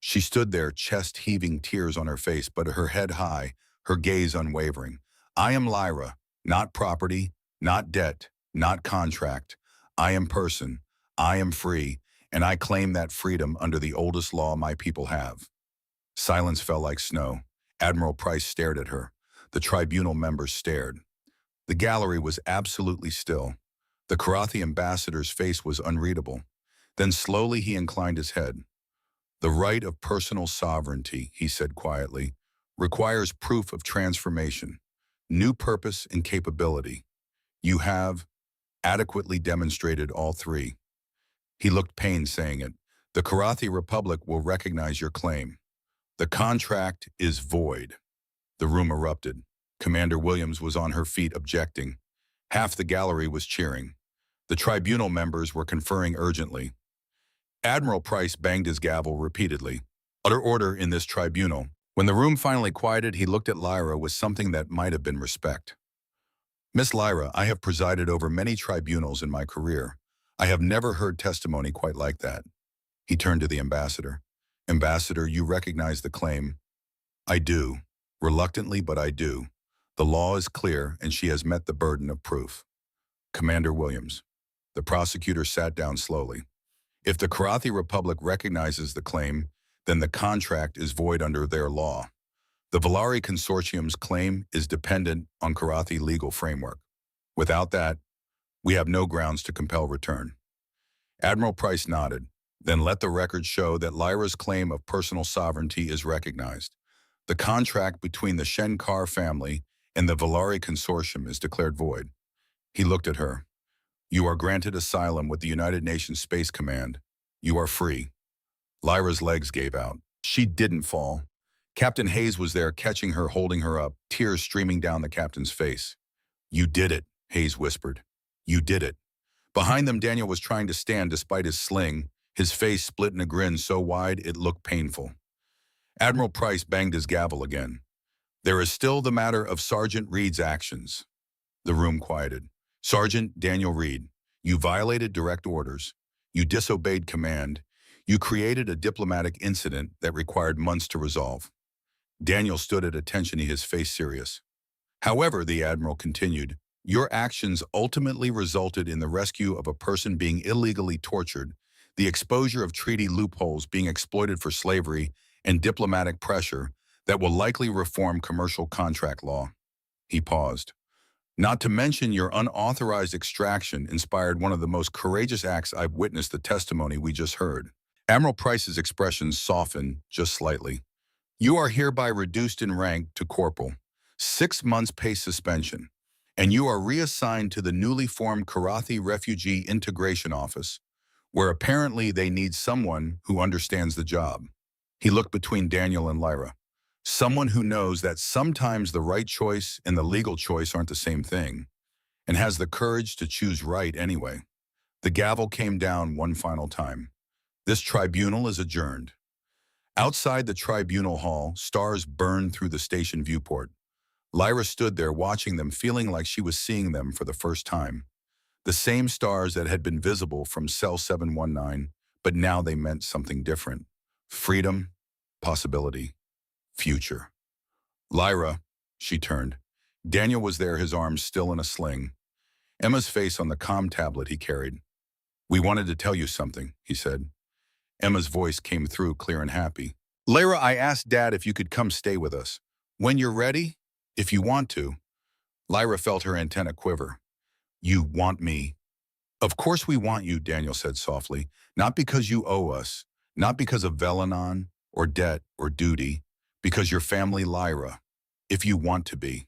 She stood there, chest heaving, tears on her face, but her head high, her gaze unwavering. I am Lyra, not property, not debt, not contract. I am person, I am free, and I claim that freedom under the oldest law my people have. Silence fell like snow. Admiral Price stared at her. The tribunal members stared. The gallery was absolutely still. The Karathi ambassador's face was unreadable. Then slowly he inclined his head. The right of personal sovereignty, he said quietly, requires proof of transformation, new purpose and capability. You have adequately demonstrated all three. He looked pained saying it. The Karathi Republic will recognize your claim. The contract is void. The room erupted. Commander Williams was on her feet objecting. Half the gallery was cheering. The tribunal members were conferring urgently. Admiral Price banged his gavel repeatedly. Utter order in this tribunal. When the room finally quieted, he looked at Lyra with something that might have been respect. Miss Lyra, I have presided over many tribunals in my career. I have never heard testimony quite like that. He turned to the ambassador. Ambassador, you recognize the claim. I do. Reluctantly, but I do. The law is clear, and she has met the burden of proof. Commander Williams. The prosecutor sat down slowly. If the Karathi Republic recognizes the claim, then the contract is void under their law. The Valari Consortium's claim is dependent on Karathi legal framework. Without that, we have no grounds to compel return. Admiral Price nodded. Then let the record show that Lyra's claim of personal sovereignty is recognized. The contract between the Shenkar family and the Valari Consortium is declared void. He looked at her. You are granted asylum with the United Nations Space Command. You are free. Lyra's legs gave out. She didn't fall. Captain Hayes was there catching her, holding her up, tears streaming down the captain's face. You did it, Hayes whispered. You did it. Behind them, Daniel was trying to stand despite his sling, his face split in a grin so wide it looked painful. Admiral Price banged his gavel again. There is still the matter of Sergeant Reed's actions. The room quieted. Sergeant Daniel Reed, you violated direct orders. You disobeyed command. You created a diplomatic incident that required months to resolve. Daniel stood at attention, his face serious. However, the Admiral continued, your actions ultimately resulted in the rescue of a person being illegally tortured, the exposure of treaty loopholes being exploited for slavery, and diplomatic pressure that will likely reform commercial contract law. He paused. Not to mention your unauthorized extraction inspired one of the most courageous acts I've witnessed, the testimony we just heard. Admiral Price's expression softened just slightly. You are hereby reduced in rank to corporal, 6 months pay suspension, and you are reassigned to the newly formed Karathi Refugee Integration Office, where apparently they need someone who understands the job. He looked between Daniel and Lyra. Someone who knows that sometimes the right choice and the legal choice aren't the same thing, and has the courage to choose right anyway. The gavel came down one final time. This tribunal is adjourned. Outside the tribunal hall, stars burned through the station viewport. Lyra stood there watching them, feeling like she was seeing them for the first time. The same stars that had been visible from Cell 719, but now they meant something different. Freedom, possibility, future. Lyra, she turned. Daniel was there, his arms still in a sling. Emma's face on the comm tablet he carried. We wanted to tell you something, he said. Emma's voice came through clear and happy. Lyra, I asked Dad if you could come stay with us. When you're ready, if you want to. Lyra felt her antenna quiver. You want me? Of course we want you, Daniel said softly. Not because you owe us, not because of Velanon, or debt, or duty, because you're family, Lyra, if you want to be.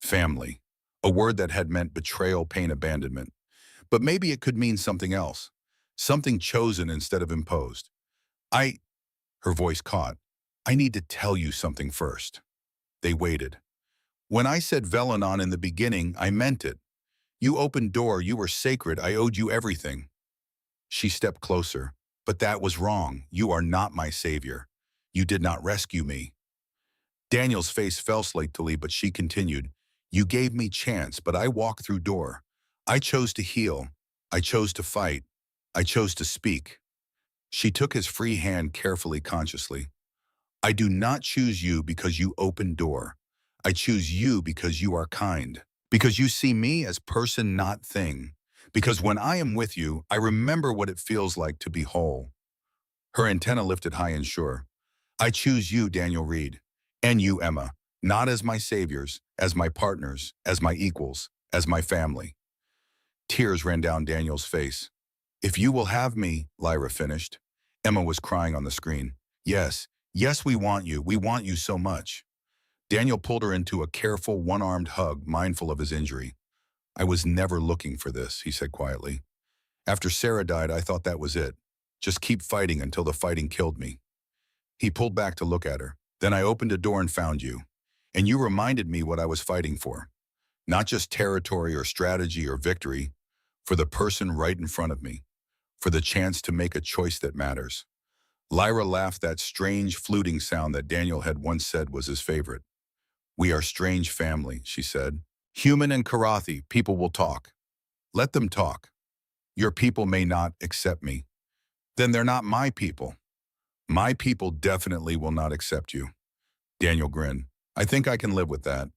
Family, a word that had meant betrayal, pain, abandonment. But maybe it could mean something else, something chosen instead of imposed. Her voice caught. I need to tell you something first. They waited. When I said Velanon in the beginning, I meant it. You opened door, you were sacred, I owed you everything. She stepped closer. But that was wrong. You are not my savior. You did not rescue me. Daniel's face fell slightly, but she continued. You gave me chance, but I walked through door. I chose to heal. I chose to fight. I chose to speak. She took his free hand carefully, consciously. I do not choose you because you opened door. I choose you because you are kind. Because you see me as person, not thing. Because when I am with you, I remember what it feels like to be whole. Her antenna lifted high and sure. I choose you, Daniel Reed. And you, Emma, not as my saviors, as my partners, as my equals, as my family. Tears ran down Daniel's face. If you will have me, Lyra finished. Emma was crying on the screen. Yes, yes, we want you. We want you so much. Daniel pulled her into a careful, one-armed hug, mindful of his injury. I was never looking for this, he said quietly. After Sarah died, I thought that was it. Just keep fighting until the fighting killed me. He pulled back to look at her. Then I opened a door and found you. And you reminded me what I was fighting for. Not just territory or strategy or victory, for the person right in front of me, for the chance to make a choice that matters. Lyra laughed, that strange fluting sound that Daniel had once said was his favorite. We are strange family, she said. Human and Karathi, people will talk. Let them talk. Your people may not accept me. Then they're not my people. My people definitely will not accept you. Daniel grinned. I think I can live with that.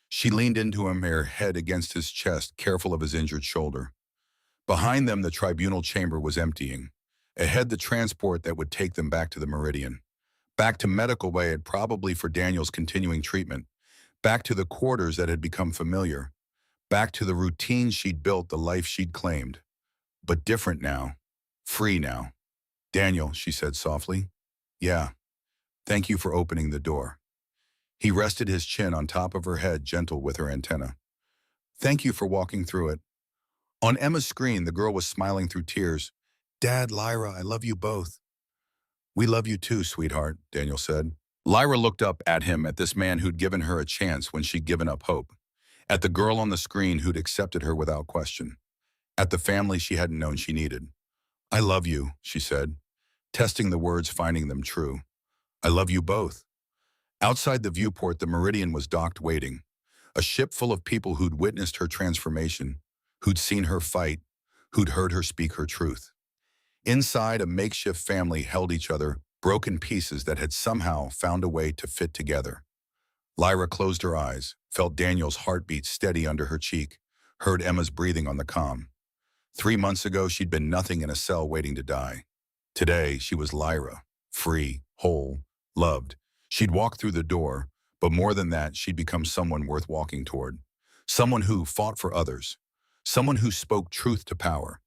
She leaned into him, her head against his chest, careful of his injured shoulder. Behind them, the tribunal chamber was emptying. Ahead, the transport that would take them back to the Meridian. Back to medical bay, probably for Daniel's continuing treatment. Back to the quarters that had become familiar. Back to the routine she'd built, the life she'd claimed. But different now. Free now. Daniel, she said softly. Yeah. Thank you for opening the door. He rested his chin on top of her head, gentle with her antenna. Thank you for walking through it. On Emma's screen, the girl was smiling through tears. Dad, Lyra, I love you both. We love you too, sweetheart, Daniel said. Lyra looked up at him, at this man who'd given her a chance when she'd given up hope. At the girl on the screen who'd accepted her without question. At the family she hadn't known she needed. I love you, she said, testing the words, finding them true. I love you both. Outside the viewport, the Meridian was docked, waiting. A ship full of people who'd witnessed her transformation, who'd seen her fight, who'd heard her speak her truth. Inside, a makeshift family held each other, broken pieces that had somehow found a way to fit together. Lyra closed her eyes, felt Daniel's heartbeat steady under her cheek, heard Emma's breathing on the comm. 3 months ago, she'd been nothing in a cell waiting to die. Today, she was Lyra, free, whole, loved. She'd walked through the door, but more than that, she'd become someone worth walking toward. Someone who fought for others. Someone who spoke truth to power.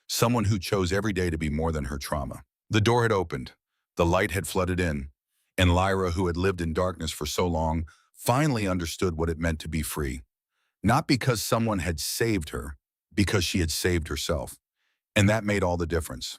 Someone who chose every day to be more than her trauma. The door had opened. The light had flooded in. And Lyra, who had lived in darkness for so long, finally understood what it meant to be free. Not because someone had saved her, because she had saved herself. And that made all the difference.